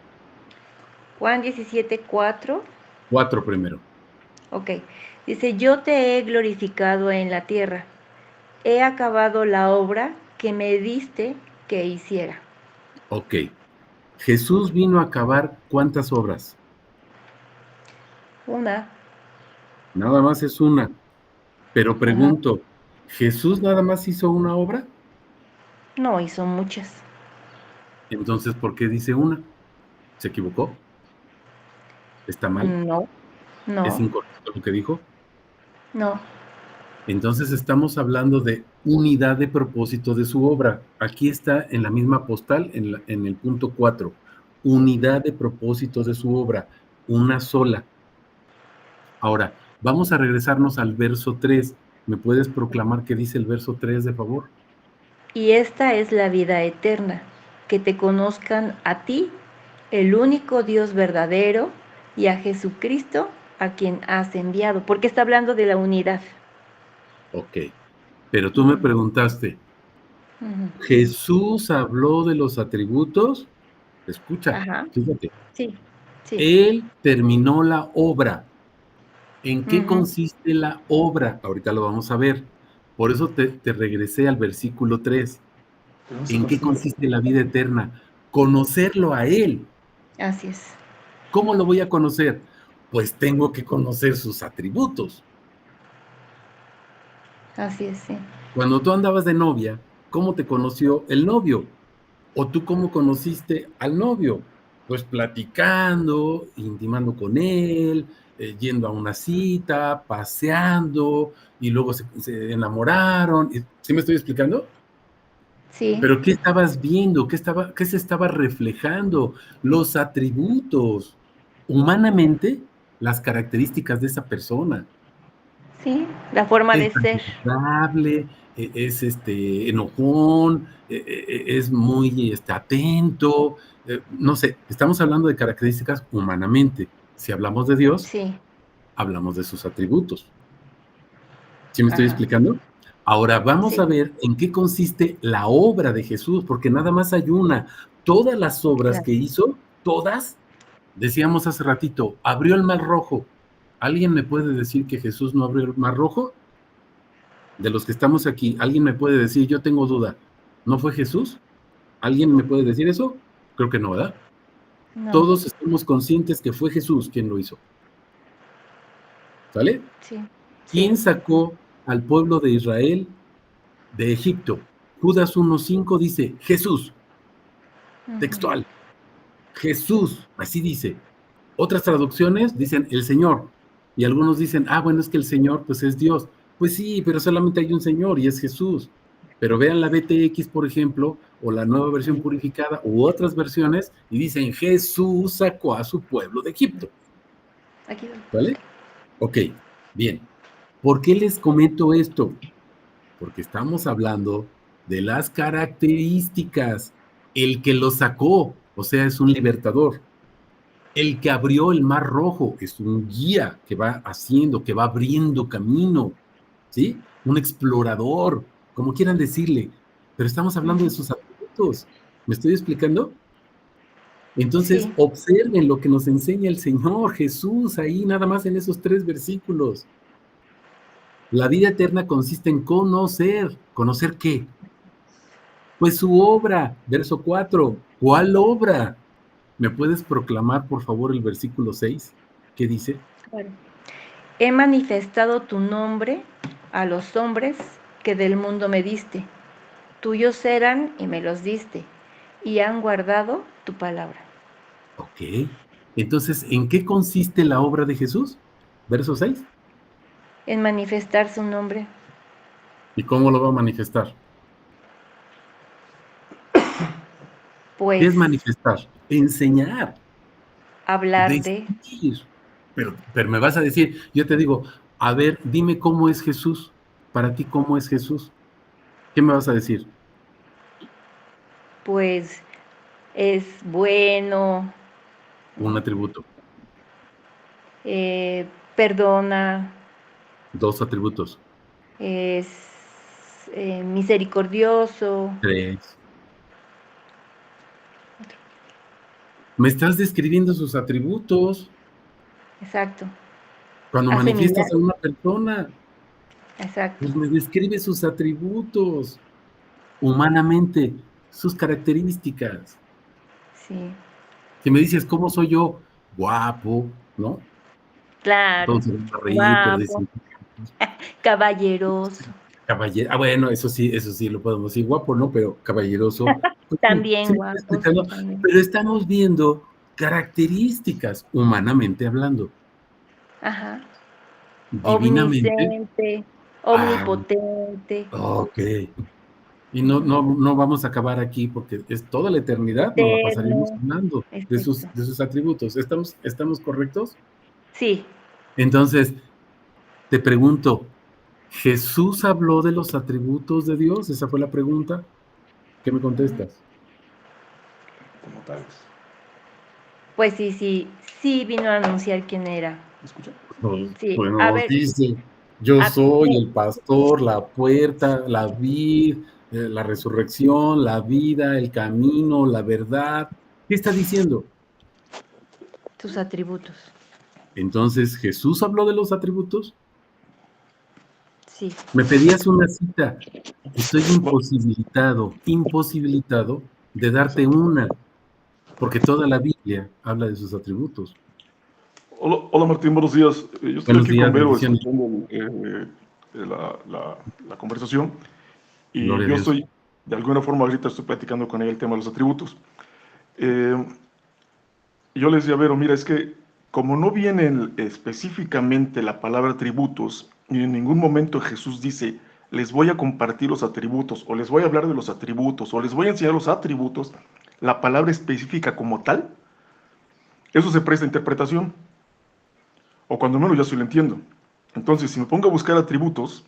Juan 17:4. 4 primero. Ok. Dice, yo te he glorificado en la tierra. He acabado la obra que me diste que hiciera. Ok. Jesús vino a acabar ¿cuántas obras? Una. Nada más es una. Pero pregunto, ¿Jesús nada más hizo una obra? No, hizo muchas. Entonces, ¿por qué dice una? ¿Se equivocó? ¿Está mal? No. ¿Es incorrecto lo que dijo? No. Entonces estamos hablando de unidad de propósito de su obra. Aquí está en la misma postal, en el punto 4. Unidad de propósito de su obra, una sola. Ahora, vamos a regresarnos al verso 3. ¿Me puedes proclamar qué dice el verso 3, de favor? Y esta es la vida eterna, que te conozcan a ti, el único Dios verdadero, y a Jesucristo, a quien has enviado, porque está hablando de la unidad. Ok, pero tú me preguntaste, Ujú. ¿Jesús habló de los atributos? Escucha, Ajá, fíjate, sí, sí. Él terminó la obra. ¿En qué Ujú. consiste la obra? Ahorita lo vamos a ver. Por eso te regresé al versículo 3. ¿En qué consiste la vida eterna? Conocerlo a Él. Así es, ¿Cómo lo voy a conocer? Pues tengo que conocer sus atributos. así es, sí. Cuando tú andabas de novia, ¿cómo te conoció el novio? ¿O tú cómo conociste al novio? Pues platicando, intimando con él, yendo a una cita, paseando, y luego se enamoraron. ¿Sí me estoy explicando? Sí, Pero ¿qué estabas viendo? ¿Qué se estaba reflejando? Los atributos, humanamente, las características de esa persona. sí, la forma Es de ser. agradable, es enojón, es muy atento, no sé, estamos hablando de características humanamente. Si hablamos de Dios, Sí, hablamos de sus atributos. ¿Sí me estoy ajá, explicando? Ahora vamos a sí, ver en qué consiste la obra de Jesús, porque nada más hay una. Todas las obras claro. que hizo, todas, decíamos hace ratito, abrió el mar rojo. ¿Alguien me puede decir que Jesús no abrió el mar rojo? De los que estamos aquí, ¿alguien me puede decir? Yo tengo duda. ¿No fue Jesús? ¿Alguien me puede decir eso? Creo que no, ¿verdad? No, Todos estamos conscientes que fue Jesús quien lo hizo. ¿Sale? sí, sí. ¿Quién sacó al pueblo de Israel de Egipto? Judas 1:5 dice, Jesús, Ujú. textual, Jesús, así dice. Otras traducciones dicen el Señor. Y algunos dicen, bueno, es que el Señor pues es Dios. Pues sí, pero solamente hay un Señor y es Jesús. Pero vean la BTX, por ejemplo, o la nueva versión purificada, u otras versiones, y dicen, Jesús sacó a su pueblo de Egipto. Aquí va. ¿Vale? Ok, bien. ¿Por qué les comento esto? Porque estamos hablando de las características. El que lo sacó, o sea, es un libertador. El que abrió el mar rojo es un guía que va haciendo, que va abriendo camino, ¿sí? Un explorador, como quieran decirle, pero estamos hablando de Ujú. sus atributos. ¿Me estoy explicando? Entonces, Sí, observen lo que nos enseña el Señor Jesús ahí, nada más en esos 3 versículos. La vida eterna consiste en conocer. ¿Conocer qué? Pues su obra, verso 4. ¿Cuál obra? ¿Me puedes proclamar, por favor, el versículo 6? ¿Qué dice? claro. He manifestado tu nombre a los hombres que del mundo me diste. Tuyos eran y me los diste, y han guardado tu palabra. Ok. Entonces, ¿en qué consiste la obra de Jesús? Verso 6. En manifestar su nombre, ¿Y cómo lo va a manifestar? ¿Qué pues es manifestar? Enseñar, hablar de, decir. Pero me vas a decir, yo te digo, a ver, dime cómo es Jesús. Para ti, ¿cómo es Jesús? ¿Qué me vas a decir? pues es bueno, Un atributo. perdona, 2 atributos. es misericordioso. 3. Me estás describiendo sus atributos. Exacto. Cuando Hace manifiestas a milagros. una persona, Exacto. pues me describe sus atributos. Humanamente, sus características. Sí. Si me dices, ¿cómo soy yo? Guapo, ¿no? Claro. Todos se van a reír, pero Guapo, dicen, caballeroso. caballero. Bueno, eso sí lo podemos decir, guapo, ¿no? Pero caballeroso. Pues sí, También sí me estoy guapos, explicando. también. Pero estamos viendo características, humanamente hablando. Ajá. Divinamente, Omnisciente, ah, omnipotente, ok. Y no vamos a acabar aquí porque es toda la eternidad, nos la pasaríamos eterno. hablando Exacto. de sus atributos. ¿Estamos correctos? Sí, Entonces, te pregunto, ¿Jesús habló de los atributos de Dios? Esa fue la pregunta. ¿Qué me contestas? como tales. Pues sí vino a anunciar quién era. ¿Me escucha? Sí, Bueno, a nos ver, dice, yo a- soy el pastor, la puerta, la vid, la resurrección, la vida, el camino, la verdad. ¿Qué está diciendo? tus atributos. Entonces, ¿Jesús habló de los atributos? Sí. Me pedías una cita. Estoy No, imposibilitado de darte una, porque toda la Biblia habla de sus atributos. hola Martín, buenos días. Yo estoy Buenos aquí con días, Vero bendiciones. escuchando la conversación y Gloria a yo Dios. estoy, de alguna forma ahorita estoy platicando con ella el tema de los atributos. Yo le decía a Vero, mira, es que como no viene específicamente la palabra atributos, y en ningún momento Jesús dice, les voy a compartir los atributos, o les voy a hablar de los atributos, o les voy a enseñar los atributos, la palabra específica como tal, eso se presta a interpretación, o cuando menos ya sí lo entiendo. Entonces, si me pongo a buscar atributos,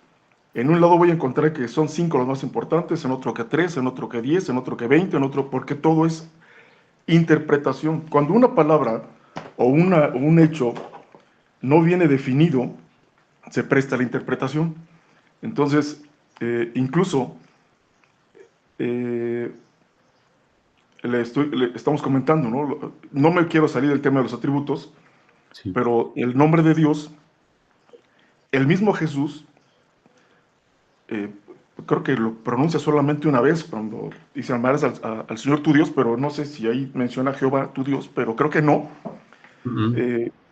en un lado voy a encontrar que son 5 los más importantes, en otro que 3, en otro que 10, en otro que 20, en otro, porque todo es interpretación. Cuando una palabra o un hecho no viene definido, se presta a la interpretación. Entonces, incluso eh, estamos comentando, ¿no? No me quiero salir del tema de los atributos, Sí. pero el nombre de Dios, el mismo Jesús, eh, creo que lo pronuncia solamente una vez cuando dice amarás al Señor tu Dios, pero no sé si ahí menciona Jehová tu Dios, pero creo que no.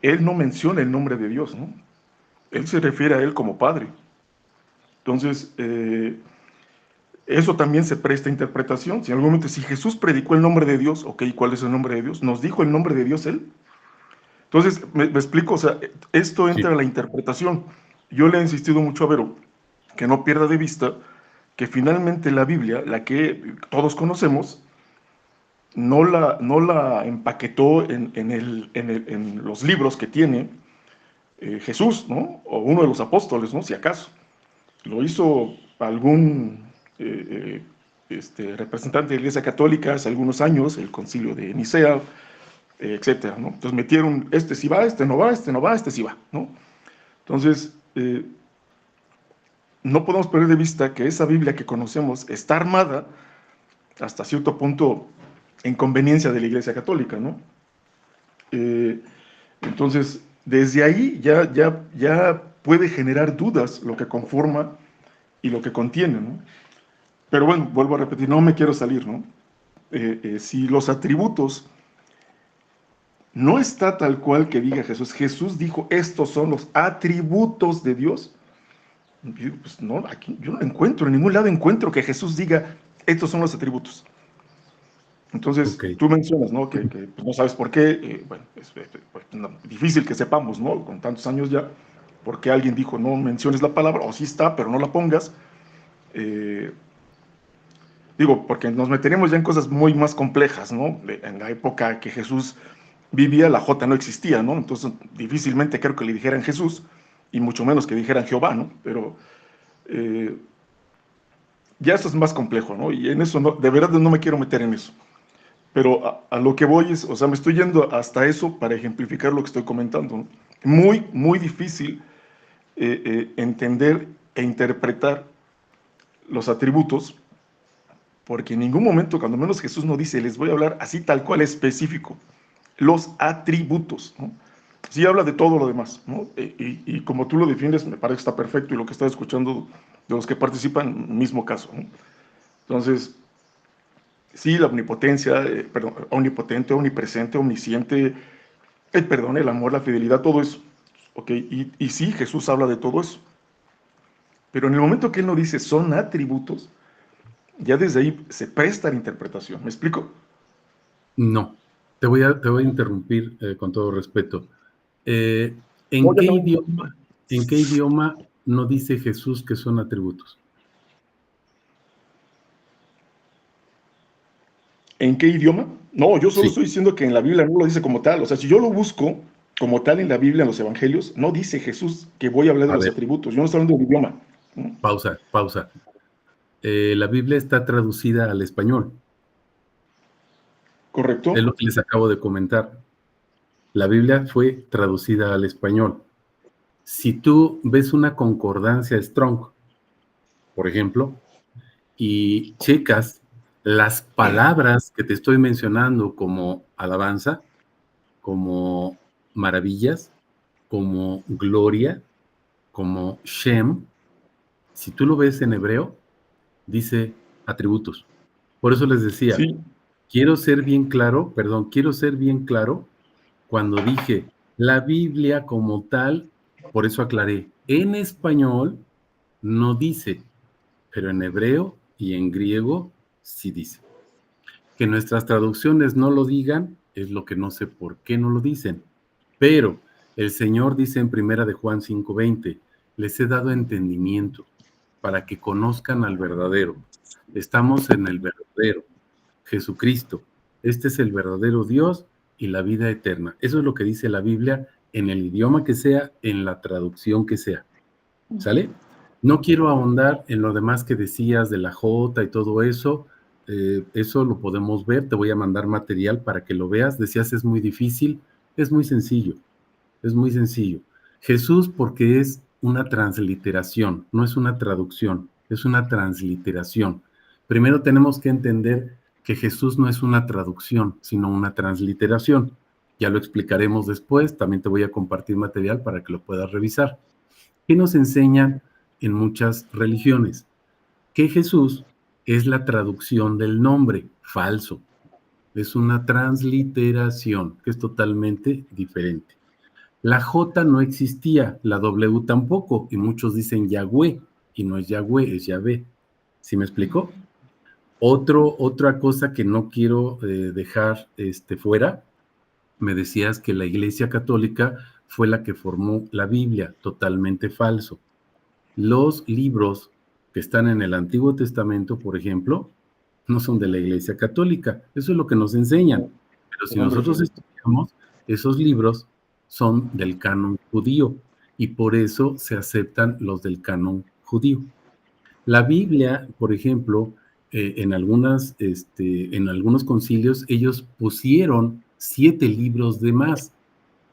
Él no menciona el nombre de Dios, ¿no? Él se refiere a él como Padre. Entonces, eso también se presta a interpretación. Si en algún momento, si Jesús predicó el nombre de Dios, ok, ¿cuál es el nombre de Dios? ¿Nos dijo el nombre de Dios él? Entonces, me explico, o sea, esto entra Sí. en la interpretación. Yo le he insistido mucho a Vero que no pierda de vista que finalmente la Biblia, la que todos conocemos, no la empaquetó en los libros que tiene Jesús, ¿no? O uno de los apóstoles, ¿no? Si acaso. Lo hizo algún representante de la Iglesia Católica hace algunos años, el Concilio de Nicea, etcétera, ¿no? Entonces metieron, este sí va, este no va, este no va, este sí va, ¿no? Entonces, no podemos perder de vista que esa Biblia que conocemos está armada hasta cierto punto en conveniencia de la Iglesia Católica, ¿no? Entonces, desde ahí ya puede generar dudas lo que conforma y lo que contiene, ¿no? Pero bueno, vuelvo a repetir, no me quiero salir, ¿no? Si los atributos no está tal cual que diga Jesús, Jesús dijo, estos son los atributos de Dios, pues no, aquí yo no encuentro, en ningún lado encuentro que Jesús diga, estos son los atributos. Entonces, Ok. tú mencionas, ¿no? Que pues, no sabes por qué, bueno, es pues, difícil que sepamos, ¿no? Con tantos años ya, porque alguien dijo, no menciones la palabra, o sí está, pero no la pongas. Digo, porque nos meteremos ya en cosas muy más complejas, ¿no? En la época que Jesús vivía, la J no existía, ¿no? Entonces, difícilmente creo que le dijeran Jesús, y mucho menos que dijeran Jehová, ¿no? Pero eh, ya eso es más complejo, ¿no? Y en eso, no, de verdad no me quiero meter en eso. Pero a lo que voy es, o sea, me estoy yendo hasta eso para ejemplificar lo que estoy comentando, ¿no? Muy, muy difícil entender e interpretar los atributos, porque en ningún momento, cuando menos Jesús no dice, les voy a hablar así tal cual específico, los atributos, ¿no? Sí habla de todo lo demás, ¿no? Y como tú lo defiendes, me parece que está perfecto, y lo que estás escuchando de los que participan, mismo caso, ¿no? Entonces, sí, la omnipotencia, perdón, omnipotente, omnipresente, omnisciente, el perdón, el amor, la fidelidad, todo eso. ¿Ok? Y sí, Jesús habla de todo eso. Pero en el momento que él no dice son atributos, ya desde ahí se presta a la interpretación. ¿Me explico? No, te voy a interrumpir con todo respeto. Eh, No, ¿en ya qué no. idioma, en qué idioma no dice Jesús que son atributos? ¿En qué idioma? No, yo solo Sí, estoy diciendo que en la Biblia no lo dice como tal. O sea, si yo lo busco como tal en la Biblia, en los evangelios, no dice Jesús que voy a hablar de a los ver, atributos. Yo no estoy hablando del idioma. ¿No? pausa. La Biblia está traducida al español. ¿correcto? Es lo que les acabo de comentar. La Biblia fue traducida al español. Si tú ves una concordancia Strong, por ejemplo, y checas las palabras que te estoy mencionando como alabanza, como maravillas, como gloria, como Shem, si tú lo ves en hebreo, dice atributos. Por eso les decía, Sí, quiero ser bien claro cuando dije la Biblia como tal, por eso aclaré, en español no dice, pero en hebreo y en griego sí dice. Que nuestras traducciones no lo digan es lo que no sé por qué no lo dicen. Pero el Señor dice en primera de Juan 5:20, les he dado entendimiento para que conozcan al verdadero. Estamos en el verdadero, Jesucristo. Este es el verdadero Dios y la vida eterna. Eso es lo que dice la Biblia en el idioma que sea, en la traducción que sea. ¿Sale? No quiero ahondar en lo demás que decías de la J y todo eso. Eso lo podemos ver. Te voy a mandar material para que lo veas. Decías es muy difícil. Es muy sencillo. Es muy sencillo. Jesús porque es una transliteración, no es una traducción, es una transliteración. Primero tenemos que entender que Jesús no es una traducción, sino una transliteración. Ya lo explicaremos después. También te voy a compartir material para que lo puedas revisar. ¿Qué nos enseñan en muchas religiones? Que Jesús es la traducción del nombre, falso. Es una transliteración, que es totalmente diferente. La J no existía, la W tampoco, y muchos dicen Yahweh, y no es Yahweh, es Yahvé. ¿Sí me explicó? Otra cosa que no quiero dejar fuera, me decías que la Iglesia Católica fue la que formó la Biblia, totalmente falso. Los libros que están en el Antiguo Testamento, por ejemplo, no son de la Iglesia Católica. Eso es lo que nos enseñan. Pero si nosotros estudiamos, esos libros son del canon judío y por eso se aceptan los del canon judío. La Biblia, por ejemplo, en algunos concilios, ellos pusieron 7 libros de más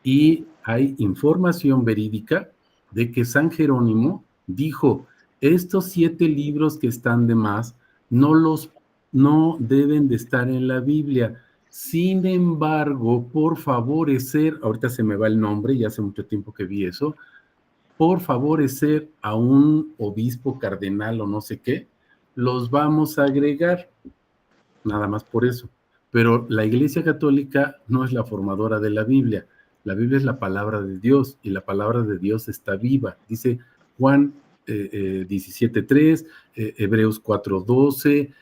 y hay información verídica de que San Jerónimo dijo, estos 7 libros que están de más no deben de estar en la Biblia. Sin embargo, por favorecer, ahorita se me va el nombre, ya hace mucho tiempo que vi eso, por favorecer a un obispo cardenal o no sé qué, los vamos a agregar, nada más por eso. Pero la Iglesia Católica no es la formadora de la Biblia es la palabra de Dios y la palabra de Dios está viva. Dice Juan 17:3, Hebreos 4:12,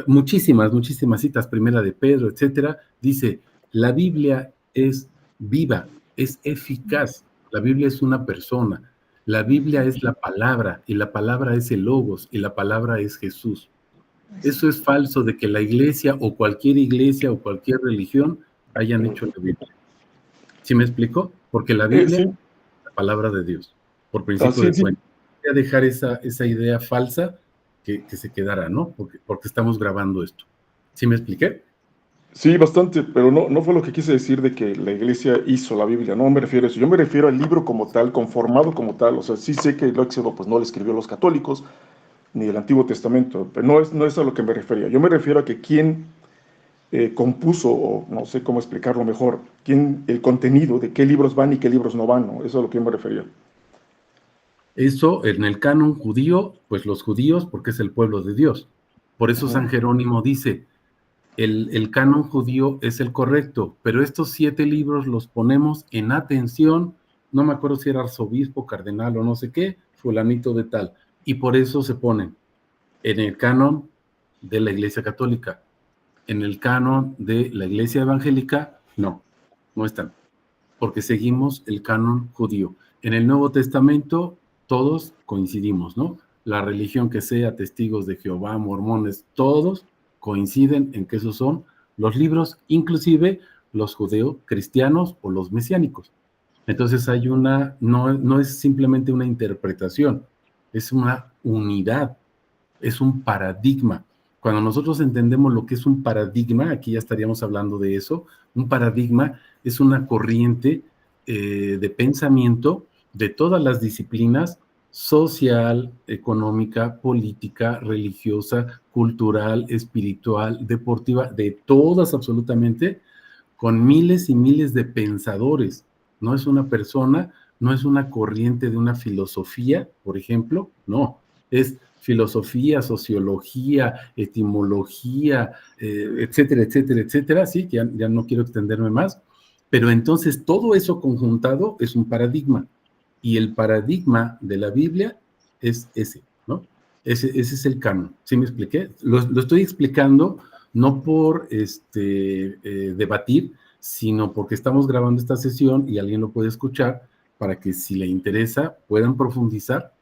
muchísimas citas, primera de Pedro, etcétera. Dice, la Biblia es viva, es eficaz. La Biblia es una persona. La Biblia es la palabra y la palabra es el Logos y la palabra es Jesús. Eso es falso de que la iglesia o cualquier religión hayan hecho la Biblia. ¿Sí me explico? Porque la Biblia sí. es la palabra de Dios, por principio de cuenta. Voy a dejar esa idea falsa que se quedara, ¿no? Porque estamos grabando esto. ¿Sí me expliqué? Sí, bastante, pero no fue lo que quise decir de que la iglesia hizo la Biblia, no me refiero a eso, yo me refiero al libro como tal, conformado como tal, o sea, sí sé que el Éxodo pues no lo escribió los católicos, ni el Antiguo Testamento, pero no es a lo que me refería, yo me refiero a que quién compuso, o no sé cómo explicarlo mejor, el contenido de qué libros van y qué libros no van, ¿no? Eso es a lo que yo me refería. Eso en el canon judío, pues los judíos, porque es el pueblo de Dios. Por eso San Jerónimo dice, el canon judío es el correcto, pero estos 7 libros los ponemos en atención, no me acuerdo si era arzobispo, cardenal o no sé qué, fulanito de tal, y por eso se ponen en el canon de la Iglesia Católica. En el canon de la Iglesia Evangélica, no están, porque seguimos el canon judío. En el Nuevo Testamento todos coincidimos, ¿no? La religión que sea, testigos de Jehová, mormones, todos coinciden en que esos son los libros, inclusive los judeo-cristianos o los mesiánicos. Entonces hay no es simplemente una interpretación, es una unidad, es un paradigma. Cuando nosotros entendemos lo que es un paradigma, aquí ya estaríamos hablando de eso, un paradigma es una corriente de pensamiento de todas las disciplinas, social, económica, política, religiosa, cultural, espiritual, deportiva, de todas absolutamente, con miles y miles de pensadores. No es una persona, no es una corriente de una filosofía, por ejemplo, no, es filosofía, sociología, etimología, etcétera, etcétera, etcétera, sí, ya no quiero extenderme más, pero entonces todo eso conjuntado es un paradigma, y el paradigma de la Biblia es ese, ¿no? Ese es el canon, ¿sí me expliqué? Lo estoy explicando no por debatir, sino porque estamos grabando esta sesión y alguien lo puede escuchar para que si le interesa puedan profundizar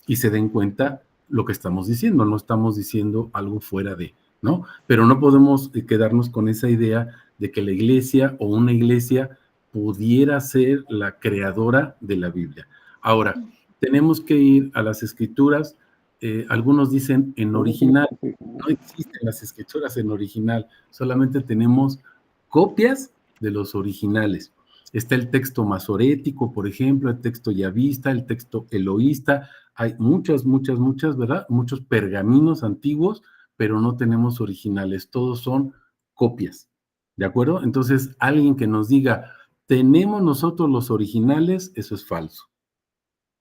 y se den cuenta lo que estamos diciendo. No estamos diciendo algo fuera de, ¿no? Pero no podemos quedarnos con esa idea de que la iglesia o una iglesia pudiera ser la creadora de la Biblia. Ahora, tenemos que ir a las escrituras. Algunos dicen en original. No existen las escrituras en original, solamente tenemos copias de los originales. Está el texto masorético, por ejemplo, el texto yavista, el texto eloísta. Hay muchas, ¿verdad? Muchos pergaminos antiguos, pero no tenemos originales. Todos son copias, ¿de acuerdo? Entonces, alguien que nos diga, tenemos nosotros los originales, eso es falso.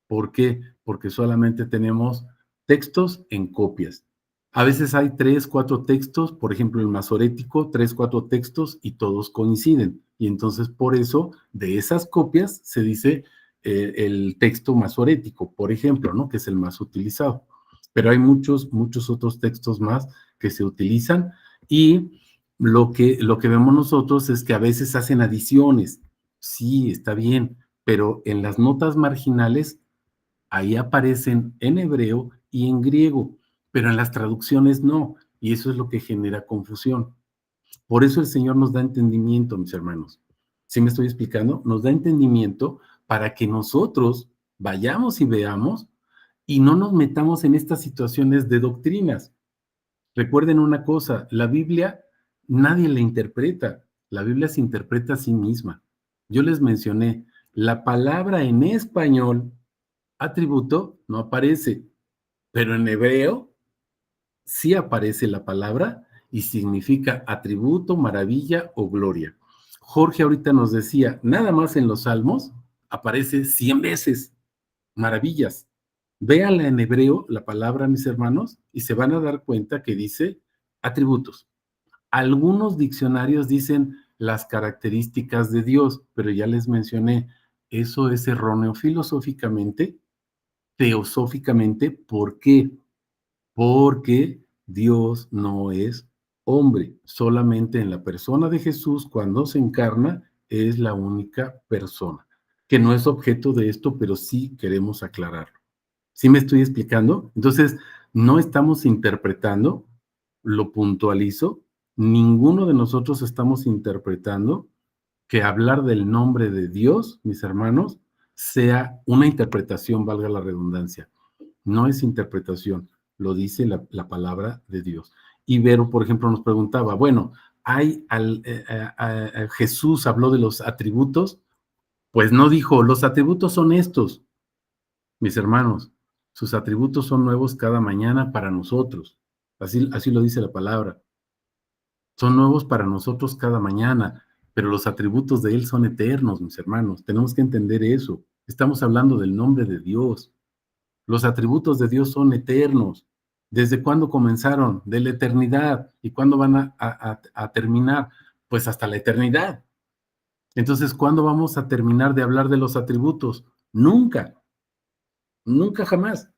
¿Por qué? Porque solamente tenemos textos en copias. A veces hay 3, 4 textos, por ejemplo, el masorético, 3, 4 textos y todos coinciden. Y entonces por eso de esas copias se dice el texto masorético, por ejemplo, ¿no? Que es el más utilizado. Pero hay muchos otros textos más que se utilizan y lo que vemos nosotros es que a veces hacen adiciones. Sí, está bien, pero en las notas marginales ahí aparecen en hebreo y en griego, pero en las traducciones no, y eso es lo que genera confusión. Por eso el Señor nos da entendimiento, mis hermanos. ¿Sí me estoy explicando? Nos da entendimiento para que nosotros vayamos y veamos y no nos metamos en estas situaciones de doctrinas. Recuerden una cosa, la Biblia nadie la interpreta, la Biblia se interpreta a sí misma. Yo les mencioné, la palabra en español atributo no aparece, pero en hebreo sí aparece la palabra y significa atributo, maravilla o gloria. Jorge ahorita nos decía, nada más en los salmos aparece 100 veces, maravillas. Véanla en hebreo, la palabra, mis hermanos, y se van a dar cuenta que dice atributos. Algunos diccionarios dicen las características de Dios, pero ya les mencioné, eso es erróneo filosóficamente, teosóficamente. ¿Por qué? Porque Dios no es hombre, solamente en la persona de Jesús, cuando se encarna, es la única persona, que no es objeto de esto, pero sí queremos aclararlo. ¿Sí me estoy explicando? Entonces, no estamos interpretando, lo puntualizo, ninguno de nosotros estamos interpretando que hablar del nombre de Dios, mis hermanos, sea una interpretación, valga la redundancia. No es interpretación, lo dice la palabra de Dios. Y Vero, por ejemplo, nos preguntaba, bueno, Jesús habló de los atributos, pues no dijo, los atributos son estos, mis hermanos, sus atributos son nuevos cada mañana para nosotros. Así lo dice la palabra. Son nuevos para nosotros cada mañana, pero los atributos de Él son eternos, mis hermanos. Tenemos que entender eso. Estamos hablando del nombre de Dios. Los atributos de Dios son eternos. ¿Desde cuándo comenzaron? De la eternidad. ¿Y cuándo van a terminar? Pues hasta la eternidad. Entonces, ¿cuándo vamos a terminar de hablar de los atributos? Nunca. Nunca jamás.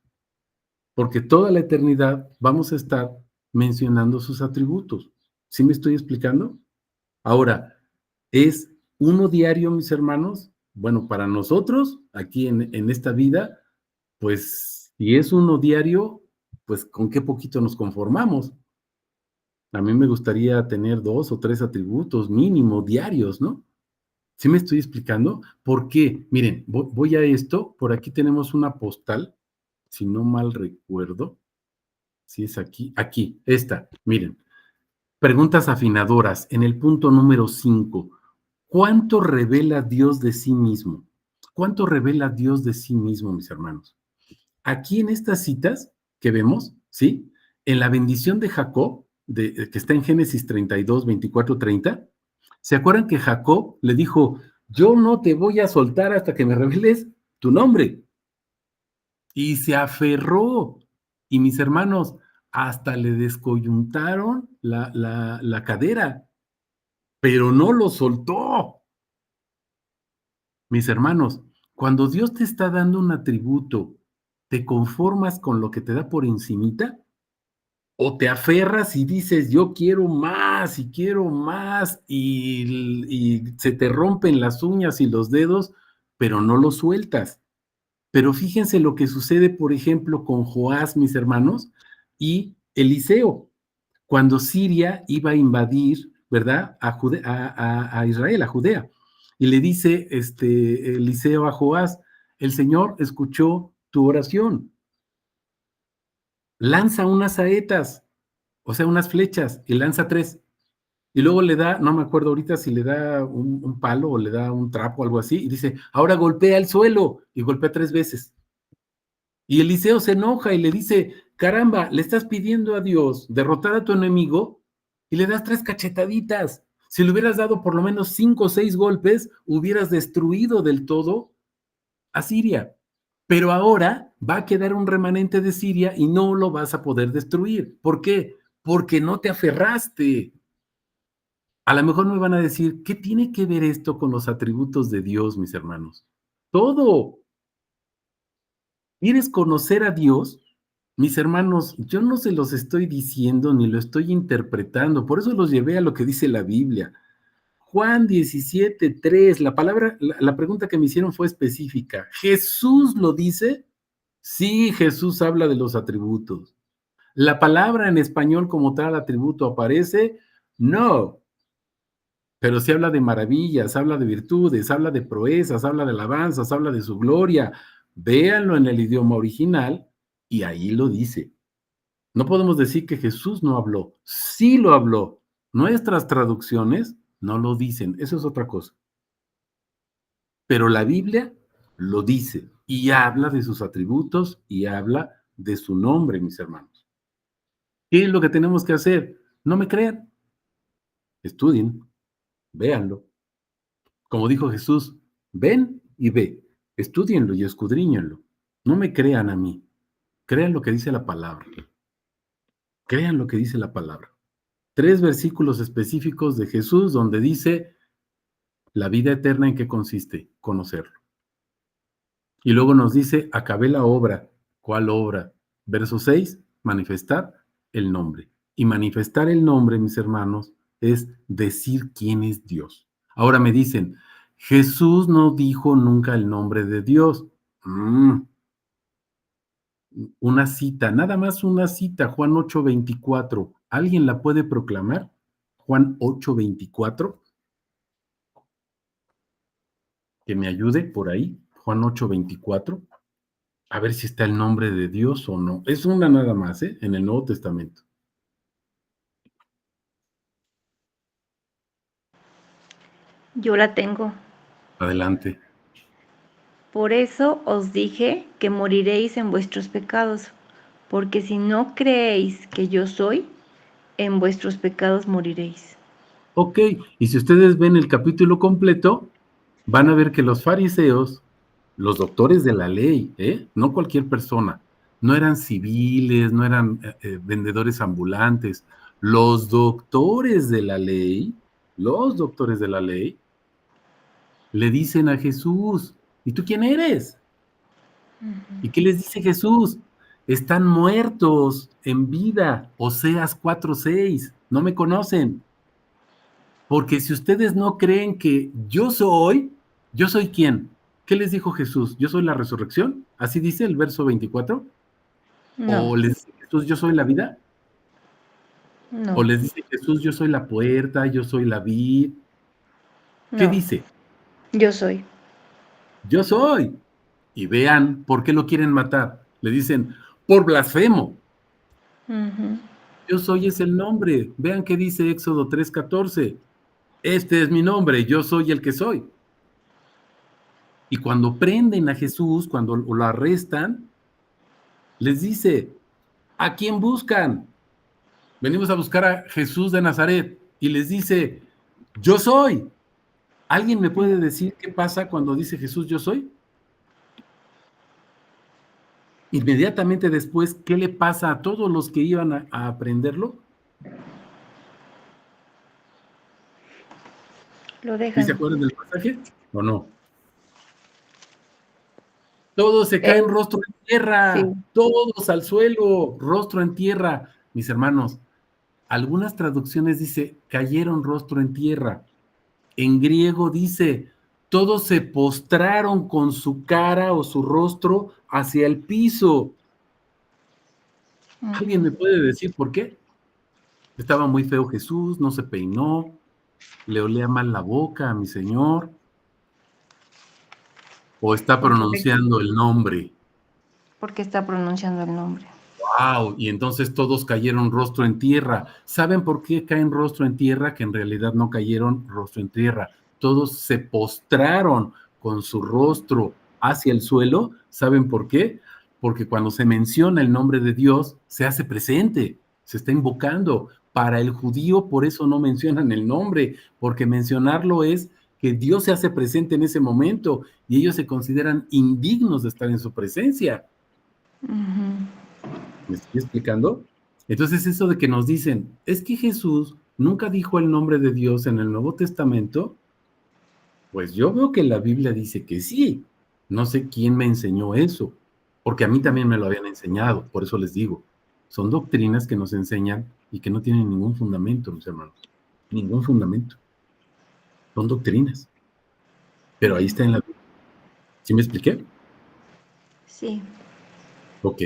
Porque toda la eternidad vamos a estar mencionando sus atributos. ¿Sí me estoy explicando? Ahora, ¿es uno diario, mis hermanos? Bueno, para nosotros, aquí en esta vida, pues si es uno diario, pues con qué poquito nos conformamos. A mí me gustaría tener 2 o 3 atributos mínimo diarios, ¿no? ¿Sí me estoy explicando? ¿Por qué? Miren, voy a esto, por aquí tenemos una postal, si no mal recuerdo, Si es aquí, aquí, esta, miren. Preguntas afinadoras en el punto número 5. ¿Cuánto revela Dios de sí mismo? ¿Cuánto revela Dios de sí mismo, mis hermanos? Aquí en estas citas que vemos, ¿sí? En la bendición de Jacob, que está en Génesis 32, 24, 30, ¿se acuerdan que Jacob le dijo, yo no te voy a soltar hasta que me reveles tu nombre? Y se aferró. Y mis hermanos, hasta le descoyuntaron la cadera, pero no lo soltó. Mis hermanos, cuando Dios te está dando un atributo, ¿te conformas con lo que te da por encimita? ¿O te aferras y dices, yo quiero más, y se te rompen las uñas y los dedos, pero no lo sueltas? Pero fíjense lo que sucede, por ejemplo, con Joás, mis hermanos, y Eliseo, cuando Siria iba a invadir, ¿verdad?, a Israel, a Judea. Y le dice Eliseo a Joás, el Señor escuchó tu oración, lanza unas saetas, o sea, unas flechas, y lanza 3. Y luego le da, no me acuerdo ahorita si le da un palo o le da un trapo o algo así, y dice, ahora golpea el suelo, y golpea 3 veces. Y Eliseo se enoja y le dice, caramba, le estás pidiendo a Dios derrotar a tu enemigo y le das 3 cachetaditas. Si le hubieras dado por lo menos 5 o 6 golpes, hubieras destruido del todo a Siria. Pero ahora va a quedar un remanente de Siria y no lo vas a poder destruir. ¿Por qué? Porque no te aferraste. A lo mejor me van a decir, ¿qué tiene que ver esto con los atributos de Dios, mis hermanos? Todo. ¿Quieres conocer a Dios? Mis hermanos, yo no se los estoy diciendo ni lo estoy interpretando, por eso los llevé a lo que dice la Biblia. Juan 17:3, la pregunta que me hicieron fue específica. ¿Jesús lo dice? Sí, Jesús habla de los atributos. ¿La palabra en español como tal atributo aparece? No, pero sí habla de maravillas, habla de virtudes, habla de proezas, habla de alabanzas, habla de su gloria. Véanlo en el idioma original y ahí lo dice. No podemos decir que Jesús no habló, sí lo habló. Nuestras traducciones no lo dicen, eso es otra cosa. Pero la Biblia lo dice y habla de sus atributos y habla de su nombre, mis hermanos. ¿Qué es lo que tenemos que hacer? No me crean, estudien, véanlo. Como dijo Jesús, ven y ve, estúdienlo y escudriñenlo. No me crean a mí, crean lo que dice la palabra. Crean lo que dice la palabra. 3 versículos específicos de Jesús donde dice, la vida eterna, ¿en qué consiste? Conocerlo. Y luego nos dice, acabé la obra. ¿Cuál obra? Verso 6, manifestar el nombre. Y manifestar el nombre, mis hermanos, es decir quién es Dios. Ahora me dicen, Jesús no dijo nunca el nombre de Dios. Una cita, nada más una cita, Juan 8:24. ¿Alguien la puede proclamar? Juan 8:24. Que me ayude por ahí, Juan 8:24. A ver si está el nombre de Dios o no. Es una nada más, en el Nuevo Testamento. Yo la tengo. Adelante. Por eso os dije que moriréis en vuestros pecados, porque si no creéis que yo soy, en vuestros pecados moriréis. Ok, y si ustedes ven el capítulo completo, van a ver que los fariseos, los doctores de la ley, no cualquier persona, no eran civiles, no eran vendedores ambulantes, los doctores de la ley, le dicen a Jesús, ¿y tú quién eres? ¿Y qué les dice Jesús? Están muertos en vida, Oseas 4:6, no me conocen. Porque si ustedes no creen que ¿yo soy quién? ¿Qué les dijo Jesús? ¿Yo soy la resurrección? ¿Así dice el verso 24? No, ¿O les dice Jesús, yo soy la vida? ¿O no, les dice Jesús, yo soy la puerta, yo soy la vid? ¿Qué no, dice? yo soy. Yo soy. Y vean por qué lo quieren matar. Le dicen, por blasfemo. Ujú. Yo soy es el nombre. Vean qué dice Éxodo 3:14. Este es mi nombre, yo soy el que soy. Y cuando prenden a Jesús, cuando lo arrestan, les dice, ¿a quién buscan? Venimos a buscar a Jesús de Nazaret. Y les dice, yo soy. ¿Alguien me puede decir qué pasa cuando dice Jesús, yo soy? Inmediatamente después, ¿qué le pasa a todos los que iban a aprenderlo? Lo ¿Sí se dejan. acuerdan del pasaje o no? Todos se Él, caen rostro en sí. tierra, todos al suelo, rostro en tierra. Mis hermanos, algunas traducciones dice, cayeron rostro en tierra. En griego dice, todos se postraron con su cara o su rostro hacia el piso. ¿Alguien me Ujú. puede decir por qué? Estaba muy feo Jesús, no se peinó, le olía mal la boca a mi Señor, o está Porque, pronunciando el nombre. porque está pronunciando el nombre. ¡Wow! Y entonces todos cayeron rostro en tierra. ¿Saben por qué caen rostro en tierra? Que en realidad no cayeron rostro en tierra. Todos se postraron con su rostro hacia el suelo. ¿Saben por qué? Porque cuando se menciona el nombre de Dios, se hace presente, se está invocando. Para el judío, por eso no mencionan el nombre, porque mencionarlo es que Dios se hace presente en ese momento y ellos se consideran indignos de estar en su presencia. Ujú. ¿Me estoy explicando? Entonces, eso de que nos dicen, es que Jesús nunca dijo el nombre de Dios en el Nuevo Testamento, pues yo veo que la Biblia dice que sí. No sé quién me enseñó eso, porque a mí también me lo habían enseñado, por eso les digo, son doctrinas que nos enseñan y que no tienen ningún fundamento, mis hermanos, ningún fundamento, son doctrinas, pero ahí está en la Biblia. ¿Sí me expliqué? Sí, Ok.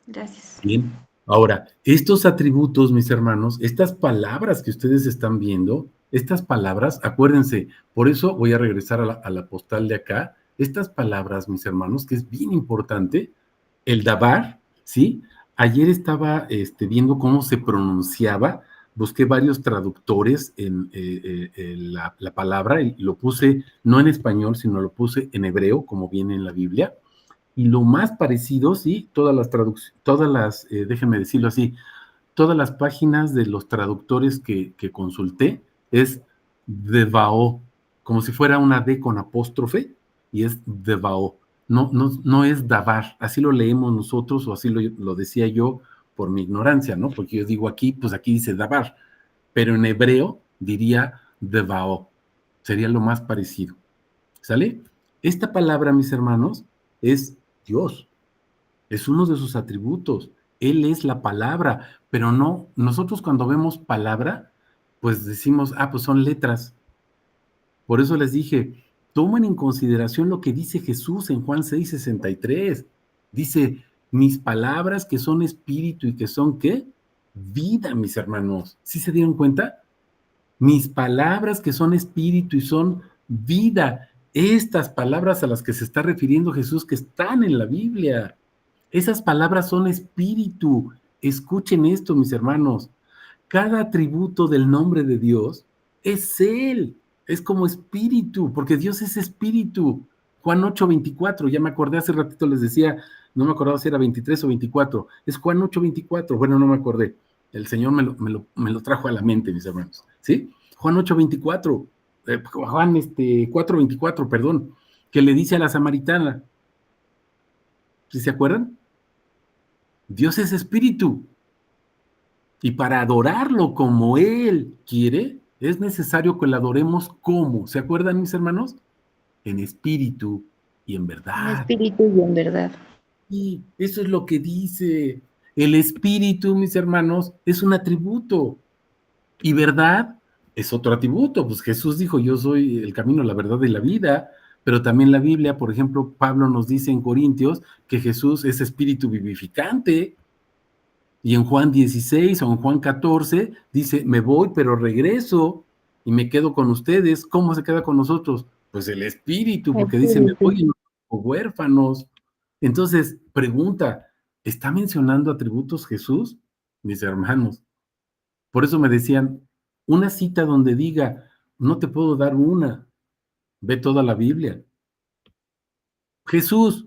gracias. Bien. Ahora, estos atributos, mis hermanos, estas palabras que ustedes están viendo, estas palabras, acuérdense, por eso voy a regresar a la postal de acá, estas palabras, mis hermanos, que es bien importante, el dabar, ¿sí? Ayer estaba viendo cómo se pronunciaba, busqué varios traductores en la palabra y lo puse no en español, sino lo puse en hebreo, como viene en la Biblia. Y lo más parecido, sí, todas las traducciones, déjenme decirlo así, todas las páginas de los traductores que consulté es Devao, como si fuera una D con apóstrofe, y es Devao. No, no, no es Dabar, así lo leemos nosotros, o así lo decía yo por mi ignorancia, ¿no? Porque yo digo aquí, pues aquí dice Dabar, pero en hebreo diría Devao, sería lo más parecido. ¿Sale? Esta palabra, mis hermanos, es Dios, es uno de sus atributos. Él es la palabra, pero no, nosotros cuando vemos palabra, pues decimos, ah, pues son letras. Por eso les dije, tomen en consideración lo que dice Jesús en Juan 6:63. Dice, mis palabras que son espíritu y que son, ¿qué? Vida, mis hermanos. ¿Sí se dieron cuenta? Mis palabras que son espíritu y son vida. Estas palabras a las que se está refiriendo Jesús que están en la Biblia. Esas palabras son espíritu. Escuchen esto, mis hermanos. Cada atributo del nombre de Dios es Él. Es como espíritu, porque Dios es espíritu. Juan 8:24, ya me acordé, hace ratito les decía, no me acordaba si era 23 o 24. Es Juan 8:24, bueno, no me acordé. El Señor me lo trajo a la mente, mis hermanos. ¿Sí? Juan 8:24, Juan 4:24, perdón, que le dice a la samaritana, ¿sí se acuerdan? Dios es espíritu. Y para adorarlo como Él quiere, es necesario que lo adoremos como, ¿se acuerdan, mis hermanos? En espíritu y en En verdad. espíritu y en verdad. Y eso es lo que dice. El espíritu, mis hermanos, es un atributo. Y verdad es otro atributo. Pues Jesús dijo, yo soy el camino, la verdad y la vida. Pero también la Biblia, por ejemplo, Pablo nos dice en Corintios que Jesús es espíritu vivificante. Y en Juan 16 o en Juan 14 dice, me voy, pero regreso y me quedo con ustedes. ¿Cómo se queda con nosotros? Pues el espíritu, porque dice, me Espíritu. voy y no tengo huérfanos. Entonces, pregunta, ¿está mencionando atributos Jesús? mis hermanos. Por eso me decían, una cita donde diga, no te puedo dar una, ve toda la Biblia. Jesús,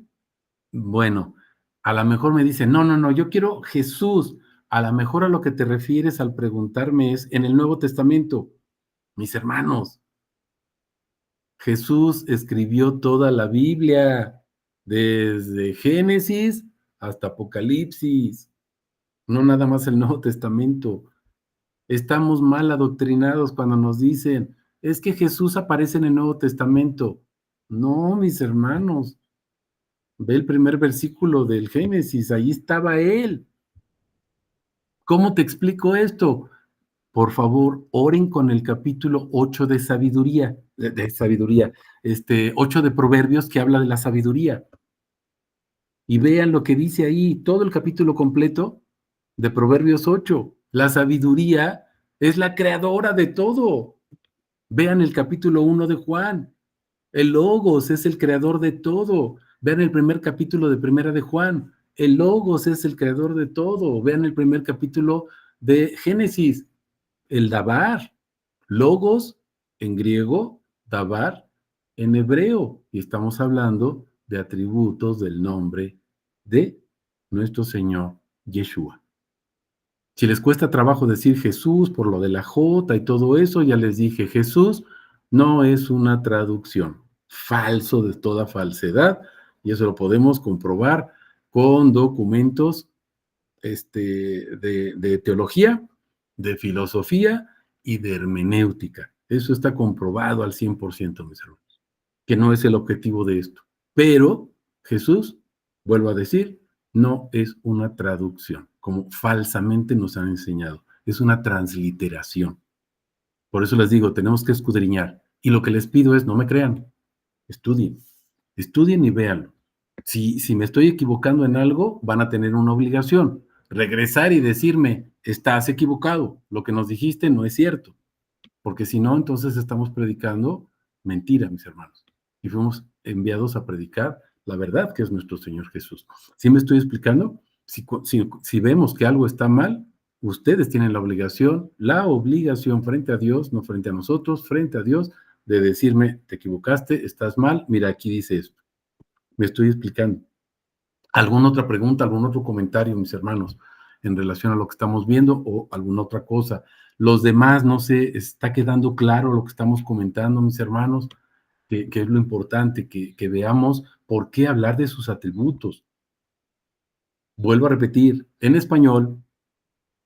bueno, a lo mejor me dicen, no, no, no, yo quiero Jesús. A lo mejor a lo que te refieres al preguntarme es en el Nuevo Testamento. Mis hermanos, Jesús escribió toda la Biblia, desde Génesis hasta Apocalipsis, no nada más el Nuevo Testamento. Estamos mal adoctrinados cuando nos dicen, es que Jesús aparece en el Nuevo Testamento. No, mis hermanos, ve el primer versículo del Génesis, ahí estaba él. ¿Cómo te explico esto? Por favor, oren con el capítulo 8 de sabiduría, 8 de Proverbios que habla de la sabiduría. Y vean lo que dice ahí, todo el capítulo completo de Proverbios 8. La sabiduría es la creadora de todo. Vean el capítulo 1 de Juan. El Logos es el creador de todo. Vean el primer capítulo de Primera de Juan. El Logos es el creador de todo. Vean el primer capítulo de Génesis. El Dabar. Logos en griego, Dabar en hebreo. Y estamos hablando de atributos del nombre de nuestro Señor Yeshua. Si les cuesta trabajo decir Jesús por lo de la J y todo eso, ya les dije, Jesús no es una traducción, falso de toda falsedad, y eso lo podemos comprobar con documentos de teología, de filosofía y de hermenéutica. Eso está comprobado al 100%, mis hermanos, que no es el objetivo de esto. Pero Jesús, vuelvo a decir, no es una traducción, como falsamente nos han enseñado. Es una transliteración. Por eso les digo, tenemos que escudriñar. Y lo que les pido es, no me crean, estudien. Estudien y véanlo. Si me estoy equivocando en algo, van a tener una obligación. Regresar y decirme, estás equivocado, lo que nos dijiste no es cierto. Porque si no, entonces estamos predicando mentira, mis hermanos. Y fuimos enviados a predicar la verdad que es nuestro Señor Jesús. ¿Sí me estoy explicando? Si vemos que algo está mal, ustedes tienen la obligación frente a Dios, no frente a nosotros, frente a Dios, de decirme, te equivocaste, estás mal, mira, aquí dice esto. Me estoy explicando. ¿Alguna otra pregunta, algún otro comentario, mis hermanos, en relación a lo que estamos viendo o alguna otra cosa? Los demás, no sé, ¿está quedando claro lo que estamos comentando, mis hermanos? Que es lo importante, que veamos por qué hablar de sus atributos. Vuelvo a repetir, en español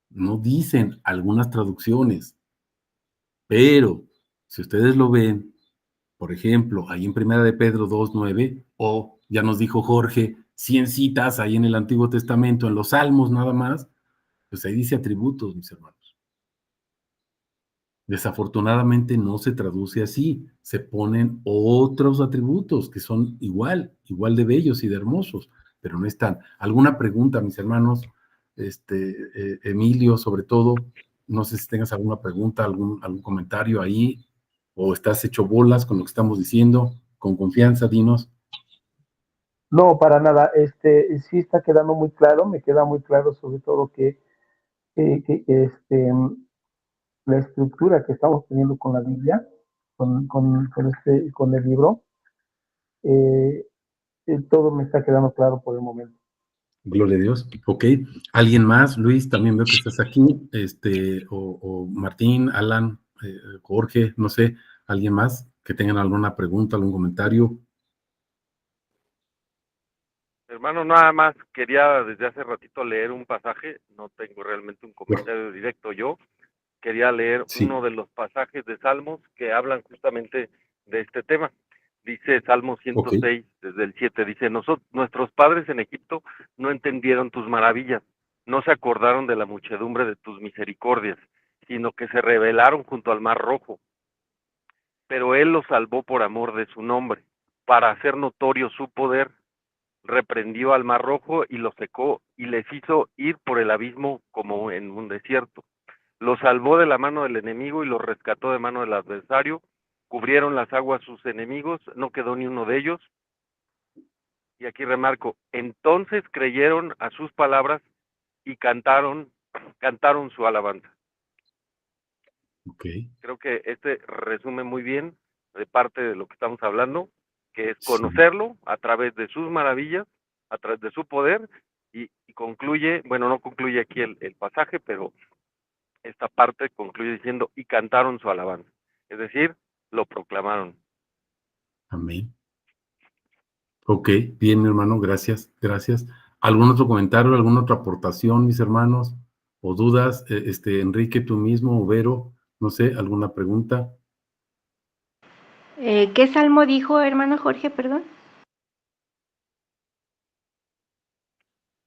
no dicen algunas traducciones, pero si ustedes lo ven, por ejemplo, ahí en Primera de Pedro 2:9, o ya nos dijo Jorge, 100 citas ahí en el Antiguo Testamento, en los Salmos nada más, pues ahí dice atributos, mis hermanos. Desafortunadamente no se traduce así, se ponen otros atributos que son igual de bellos y de hermosos, pero no están. ¿Alguna pregunta, mis hermanos? Emilio, sobre todo, no sé si tengas alguna pregunta, algún comentario ahí, o estás hecho bolas con lo que estamos diciendo, con confianza, dinos. No, para nada. Sí está quedando muy claro, me queda muy claro sobre todo que la estructura que estamos teniendo con la Biblia, con el libro, eh, todo me está quedando claro por el momento. Gloria a Dios. Ok. ¿Alguien más? Luis, también veo que estás aquí. O Martín, Alan, Jorge, no sé, ¿alguien más que tengan alguna pregunta, algún comentario? Hermano, nada más quería desde hace ratito leer un pasaje, no tengo realmente un comentario directo yo, quería leer uno de los pasajes de Salmos que hablan justamente de este tema. Dice Salmo 106, desde el 7, dice, nuestros padres en Egipto no entendieron tus maravillas, no se acordaron de la muchedumbre de tus misericordias, sino que se rebelaron junto al mar rojo. Pero él los salvó por amor de su nombre, para hacer notorio su poder. Reprendió al mar rojo y lo secó y les hizo ir por el abismo como en un desierto. Los salvó de la mano del enemigo y los rescató de mano del adversario. Cubrieron las aguas sus enemigos, no quedó ni uno de ellos. Y aquí remarco, entonces creyeron a sus palabras y cantaron cantaron su alabanza. Ok. Creo que este resume muy bien de parte de lo que estamos hablando, que es Sí. conocerlo a través de sus maravillas, a través de su poder, y concluye, bueno, no concluye aquí el pasaje, pero esta parte concluye diciendo, y cantaron su alabanza, es decir, lo proclamaron. Amén. Ok, bien, mi hermano, gracias, gracias. ¿Algún otro comentario, alguna otra aportación, mis hermanos? ¿O dudas? Enrique, tú mismo, o Vero, no sé, ¿alguna pregunta? ¿Qué salmo dijo, hermano Jorge, perdón?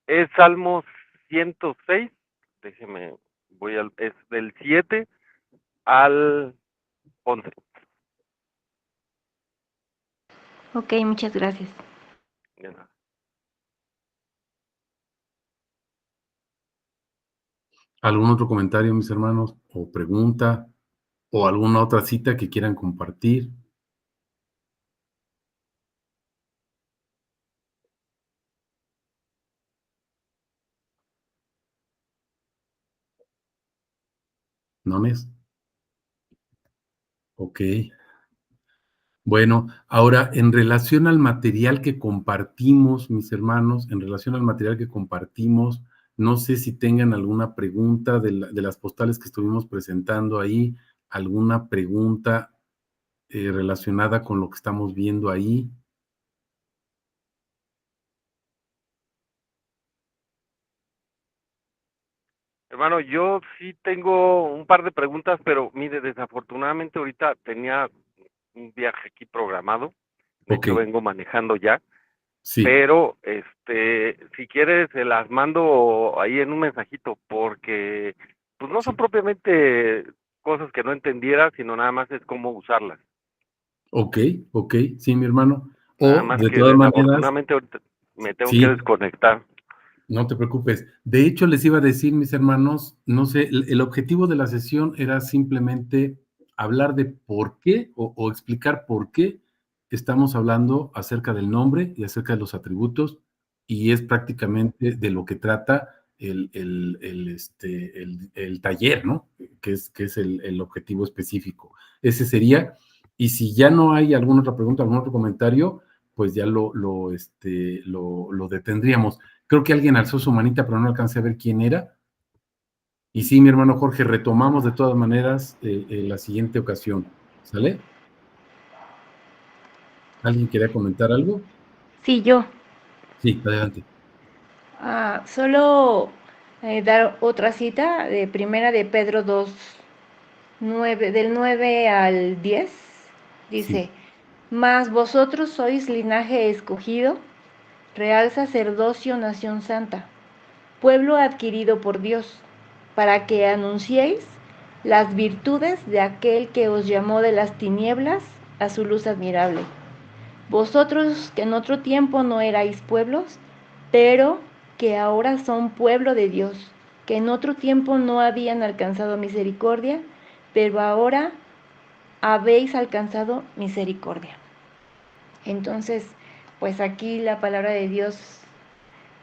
Es Salmo 106, déjeme, es del 7 al 11. Ok, muchas gracias. De nada. ¿Algún otro comentario, mis hermanos? ¿O pregunta? ¿O alguna otra cita que quieran compartir? ¿Nones? Ok. Bueno, ahora, en relación al material que compartimos, mis hermanos, en relación al material que compartimos, no sé si tengan alguna pregunta de las postales que estuvimos presentando ahí, alguna pregunta relacionada con lo que estamos viendo ahí. Hermano, yo sí tengo un par de preguntas, pero mire, desafortunadamente ahorita tenía un viaje aquí programado, de Ok, hecho vengo manejando ya, sí, pero si quieres se las mando ahí en un mensajito, porque pues no son sí. propiamente cosas que no entendiera, sino nada más es cómo usarlas. Ok, ok, sí, mi hermano. Nada O más de que todas maneras, desafortunadamente ahorita me tengo que sí, desconectar. no te preocupes. De hecho, les iba a decir, mis hermanos, no sé, el objetivo de la sesión era simplemente hablar de por qué o explicar por qué estamos hablando acerca del nombre y acerca de los atributos, y es prácticamente de lo que trata el taller, ¿no? Que es el objetivo específico. Ese sería, y si ya no hay alguna otra pregunta, algún otro comentario, pues ya lo detendríamos. Creo que alguien alzó su manita, pero no alcancé a ver quién era. Y sí, mi hermano Jorge, retomamos de todas maneras la siguiente ocasión. ¿Sale? ¿Alguien quería comentar algo? Sí, yo. Sí, adelante. Solo dar otra cita de primera de Pedro 2, 9, del 9 al 10. Sí, Dice, mas vosotros sois linaje escogido, real sacerdocio, nación santa, pueblo adquirido por Dios, para que anunciéis las virtudes de aquel que os llamó de las tinieblas a su luz admirable. Vosotros que en otro tiempo no erais pueblos, pero que ahora son pueblo de Dios, que en otro tiempo no habían alcanzado misericordia, pero ahora habéis alcanzado misericordia. Entonces, pues aquí la palabra de Dios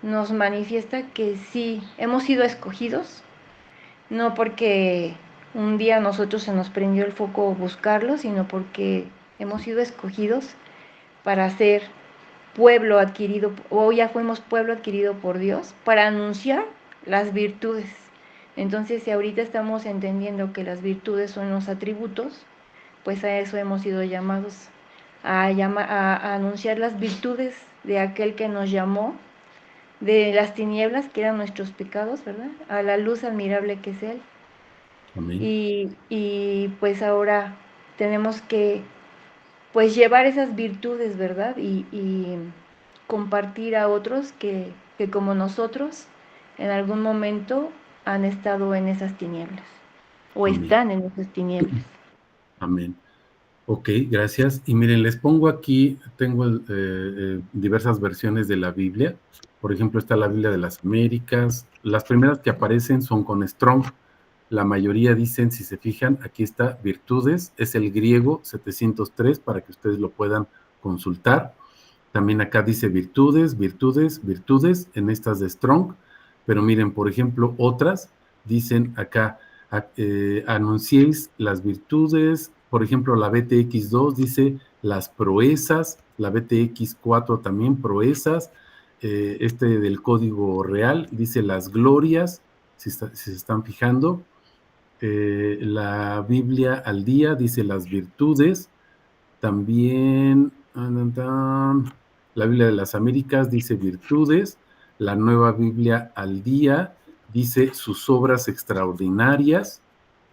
nos manifiesta que sí, hemos sido escogidos, no porque un día a nosotros se nos prendió el foco buscarlo, sino porque hemos sido escogidos para ser pueblo adquirido, o ya fuimos pueblo adquirido por Dios, para anunciar las virtudes. Entonces, si ahorita estamos entendiendo que las virtudes son los atributos, pues a eso hemos sido llamados, a anunciar las virtudes de aquel que nos llamó de las tinieblas, que eran nuestros pecados, ¿verdad? A la luz admirable que es Él. amén. Y pues ahora tenemos que pues llevar esas virtudes, ¿verdad? Y compartir a otros que como nosotros en algún momento han estado en esas tinieblas o Amén. están en esas tinieblas. Amén. Ok, gracias. Y miren, les pongo aquí, tengo diversas versiones de la Biblia. Por ejemplo, está la Biblia de las Américas. Las primeras que aparecen son con Strong. La mayoría dicen, si se fijan, aquí está virtudes, es el griego 703 para que ustedes lo puedan consultar. También acá dice virtudes, virtudes, virtudes en estas de Strong. Pero miren, por ejemplo, otras dicen acá, anunciéis las virtudes, por ejemplo, la BTX2 dice las proezas, la BTX4 también proezas, este del código real dice las glorias, si se están fijando, la Biblia al día dice las virtudes, también la Biblia de las Américas dice virtudes, la Nueva Biblia al día dice sus obras extraordinarias.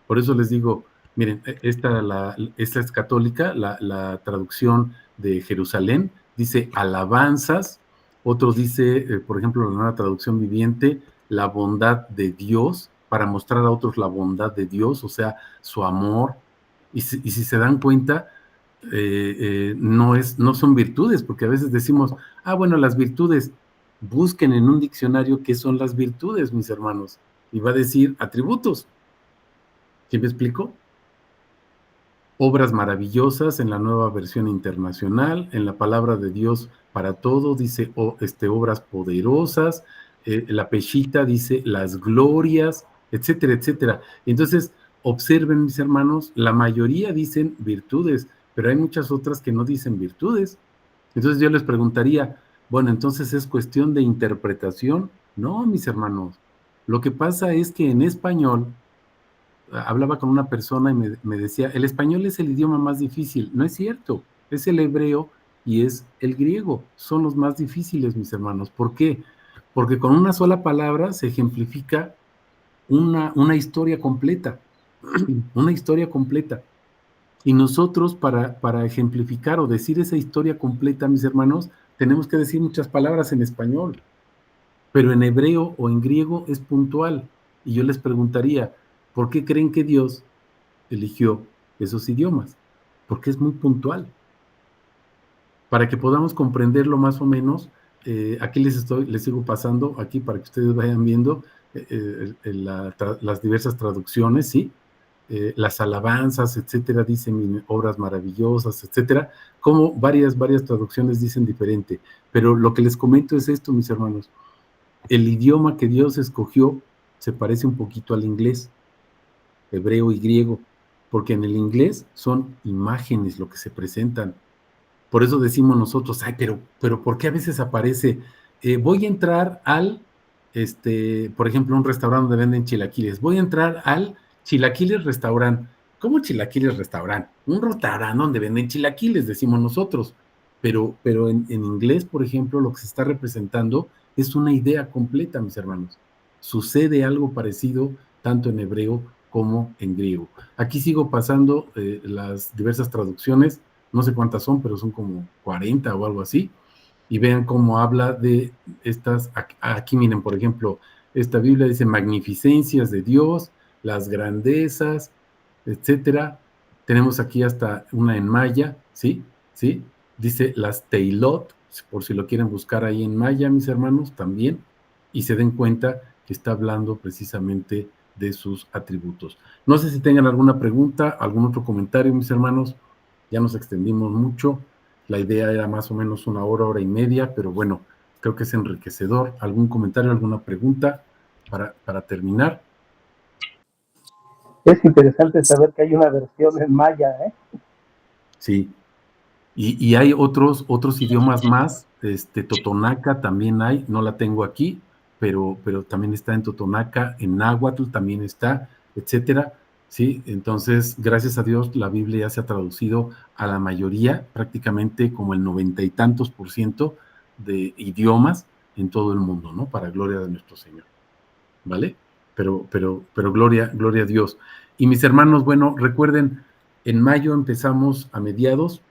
Por eso les digo, miren, esta es católica, la traducción de Jerusalén dice alabanzas, otro dice, por ejemplo, la nueva traducción viviente, la bondad de Dios, para mostrar a otros la bondad de Dios, o sea, su amor. Y si se dan cuenta, no son virtudes, porque a veces decimos, bueno, las virtudes, busquen en un diccionario qué son las virtudes, mis hermanos, y va a decir atributos. ¿Sí me explico? Obras maravillosas en la nueva versión internacional, en la palabra de Dios para todo, dice obras poderosas, la Peshita dice las glorias, etcétera, etcétera. Entonces, observen, mis hermanos, la mayoría dicen virtudes, pero hay muchas otras que no dicen virtudes. Entonces yo les preguntaría, bueno, entonces es cuestión de interpretación. No, mis hermanos, lo que pasa es que en español, hablaba con una persona y me decía, el español es el idioma más difícil. No es cierto, es el hebreo y es el griego. Son los más difíciles, mis hermanos. ¿Por qué? Porque con una sola palabra se ejemplifica una historia completa, una historia completa. Y nosotros para ejemplificar o decir esa historia completa, mis hermanos, tenemos que decir muchas palabras en español, pero en hebreo o en griego es puntual. Y yo les preguntaría, ¿por qué creen que Dios eligió esos idiomas? Porque es muy puntual. Para que podamos comprenderlo más o menos, aquí les sigo pasando, aquí para que ustedes vayan viendo las diversas traducciones, ¿sí? Las alabanzas, etcétera, dicen obras maravillosas, etcétera, como varias traducciones dicen diferente. Pero lo que les comento es esto, mis hermanos. El idioma que Dios escogió se parece un poquito al inglés, hebreo y griego, porque en el inglés son imágenes lo que se presentan. Por eso decimos nosotros, pero ¿por qué a veces aparece, voy a entrar al, por ejemplo, un restaurante donde venden chilaquiles, voy a entrar al chilaquiles restaurante? ¿Cómo chilaquiles restaurante? Un restaurante donde venden chilaquiles, decimos nosotros. Pero en inglés, por ejemplo, lo que se está representando es una idea completa, mis hermanos. Sucede algo parecido tanto en hebreo como en griego. Aquí sigo pasando las diversas traducciones, no sé cuántas son, pero son como 40 o algo así, y vean cómo habla de estas, aquí miren, por ejemplo, esta Biblia dice magnificencias de Dios, las grandezas, etcétera. Tenemos aquí hasta una en maya, ¿sí? ¿Sí? Dice las Teilot, por si lo quieren buscar ahí en maya, mis hermanos, también, y se den cuenta que está hablando precisamente de sus atributos. No sé si tengan alguna pregunta, algún otro comentario, mis hermanos. Ya nos extendimos mucho. La idea era más o menos una hora y media, pero bueno, creo que es enriquecedor. ¿Algún comentario, alguna pregunta para terminar? Es interesante saber que hay una versión en maya, ¿eh? Sí. Y hay otros idiomas más, Totonaca también hay, no la tengo aquí, pero también está en Totonaca, en náhuatl también está, etcétera, ¿sí? Entonces, gracias a Dios, la Biblia ya se ha traducido a la mayoría, prácticamente como el 90 y tantos % de idiomas en todo el mundo, ¿no? Para gloria de nuestro Señor, ¿vale? Pero gloria a Dios. Y mis hermanos, bueno, recuerden, en mayo empezamos a mediados,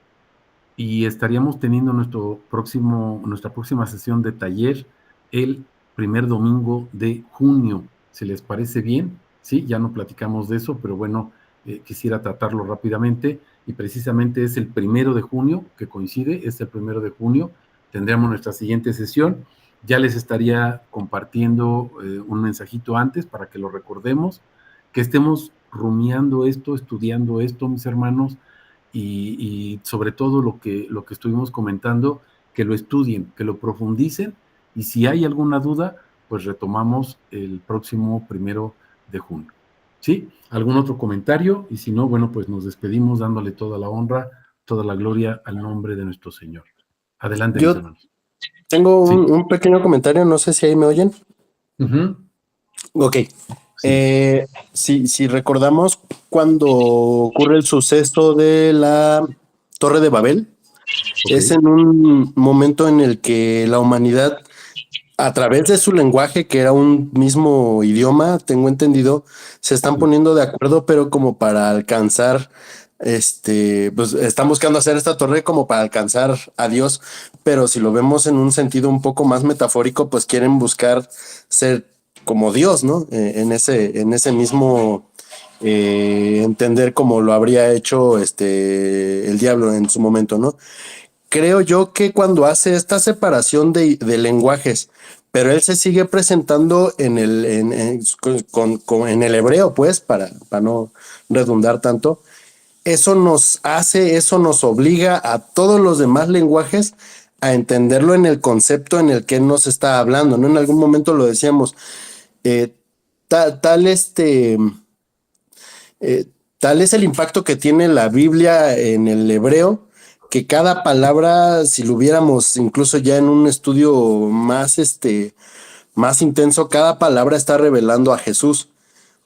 y estaríamos teniendo nuestra próxima sesión de taller el primer domingo de junio. ¿Se les parece bien? Sí, ya no platicamos de eso, pero bueno, quisiera tratarlo rápidamente, y precisamente es el 1 de junio, que coincide, es el 1 de junio, tendremos nuestra siguiente sesión. Ya les estaría compartiendo un mensajito antes para que lo recordemos, que estemos rumiando esto, estudiando esto, mis hermanos, y sobre todo lo que estuvimos comentando, que lo estudien, que lo profundicen, y si hay alguna duda, pues retomamos el próximo 1 de junio. ¿Sí? ¿Algún otro comentario? Y si no, bueno, pues nos despedimos dándole toda la honra, toda la gloria al nombre de nuestro Señor. Adelante, mis Yo hermanos. tengo Sí. un pequeño comentario, no sé si ahí me oyen. Uh-huh. Ok. Sí. Si recordamos cuando ocurre el suceso de la Torre de Babel, es en un momento en el que la humanidad, a través de su lenguaje, que era un mismo idioma, tengo entendido, se están poniendo de acuerdo, pero como para alcanzar, pues están buscando hacer esta torre como para alcanzar a Dios, pero si lo vemos en un sentido un poco más metafórico, pues quieren buscar ser como Dios, ¿no? En ese mismo entender como lo habría hecho el diablo en su momento, ¿no? Creo yo que cuando hace esta separación de lenguajes, pero él se sigue presentando en el hebreo, pues, para no redundar tanto, eso nos obliga a todos los demás lenguajes a entenderlo en el concepto en el que él nos está hablando, ¿no? En algún momento lo decíamos, eh, ta- tal este eh, tal es el impacto que tiene la Biblia en el hebreo, que cada palabra, si lo viéramos incluso ya en un estudio más intenso, cada palabra está revelando a Jesús.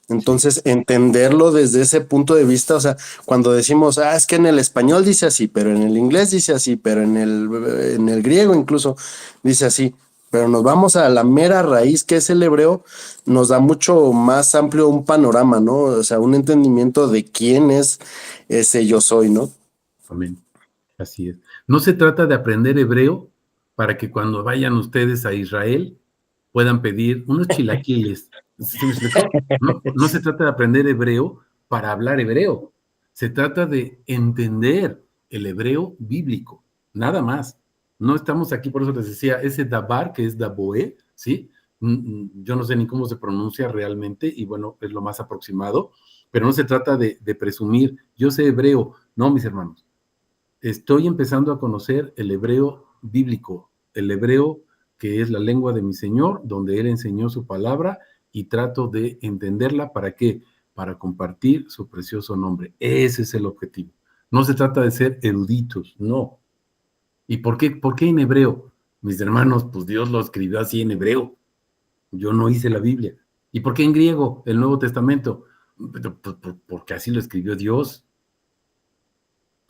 Entonces, entenderlo desde ese punto de vista, o sea, cuando decimos, es que en el español dice así, pero en el inglés dice así, pero en el griego incluso dice así, pero nos vamos a la mera raíz que es el hebreo, nos da mucho más amplio un panorama, ¿no? O sea, un entendimiento de quién es ese yo soy, ¿no? Amén. Así es. No se trata de aprender hebreo para que cuando vayan ustedes a Israel puedan pedir unos chilaquiles. ¿Sí me explicó? No, no se trata de aprender hebreo para hablar hebreo. Se trata de entender el hebreo bíblico, nada más. No estamos aquí, por eso les decía, ese dabar, que es daboe, ¿sí? Yo no sé ni cómo se pronuncia realmente, y bueno, es lo más aproximado, pero no se trata de presumir, yo sé hebreo. No, mis hermanos. Estoy empezando a conocer el hebreo bíblico, el hebreo que es la lengua de mi Señor, donde Él enseñó su palabra y trato de entenderla. ¿Para qué? Para compartir su precioso nombre. Ese es el objetivo. No se trata de ser eruditos, no. ¿Y por qué en hebreo? Mis hermanos, pues Dios lo escribió así en hebreo. Yo no hice la Biblia. ¿Y por qué en griego, el Nuevo Testamento? Porque así lo escribió Dios.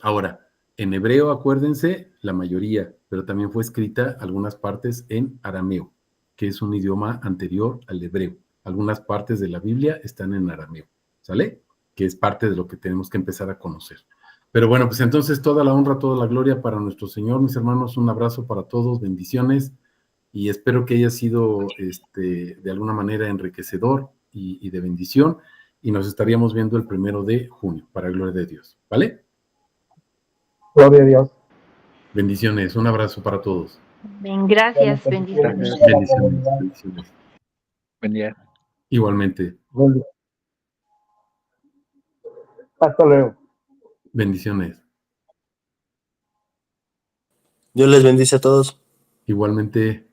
Ahora, en hebreo, acuérdense, la mayoría, pero también fue escrita algunas partes en arameo, que es un idioma anterior al hebreo. Algunas partes de la Biblia están en arameo, ¿sale? Que es parte de lo que tenemos que empezar a conocer. Pero bueno, pues entonces toda la honra, toda la gloria para nuestro Señor, mis hermanos, un abrazo para todos, bendiciones, y espero que haya sido de alguna manera enriquecedor y de bendición, y nos estaríamos viendo el 1 de junio, para gloria de Dios, ¿vale? Gloria a Dios. Bendiciones, un abrazo para todos. Bien, gracias, bendiciones. Bendiciones, bendiciones. Buen día. Igualmente, Buen día. Hasta luego. bendiciones. Dios les bendice a todos. Igualmente.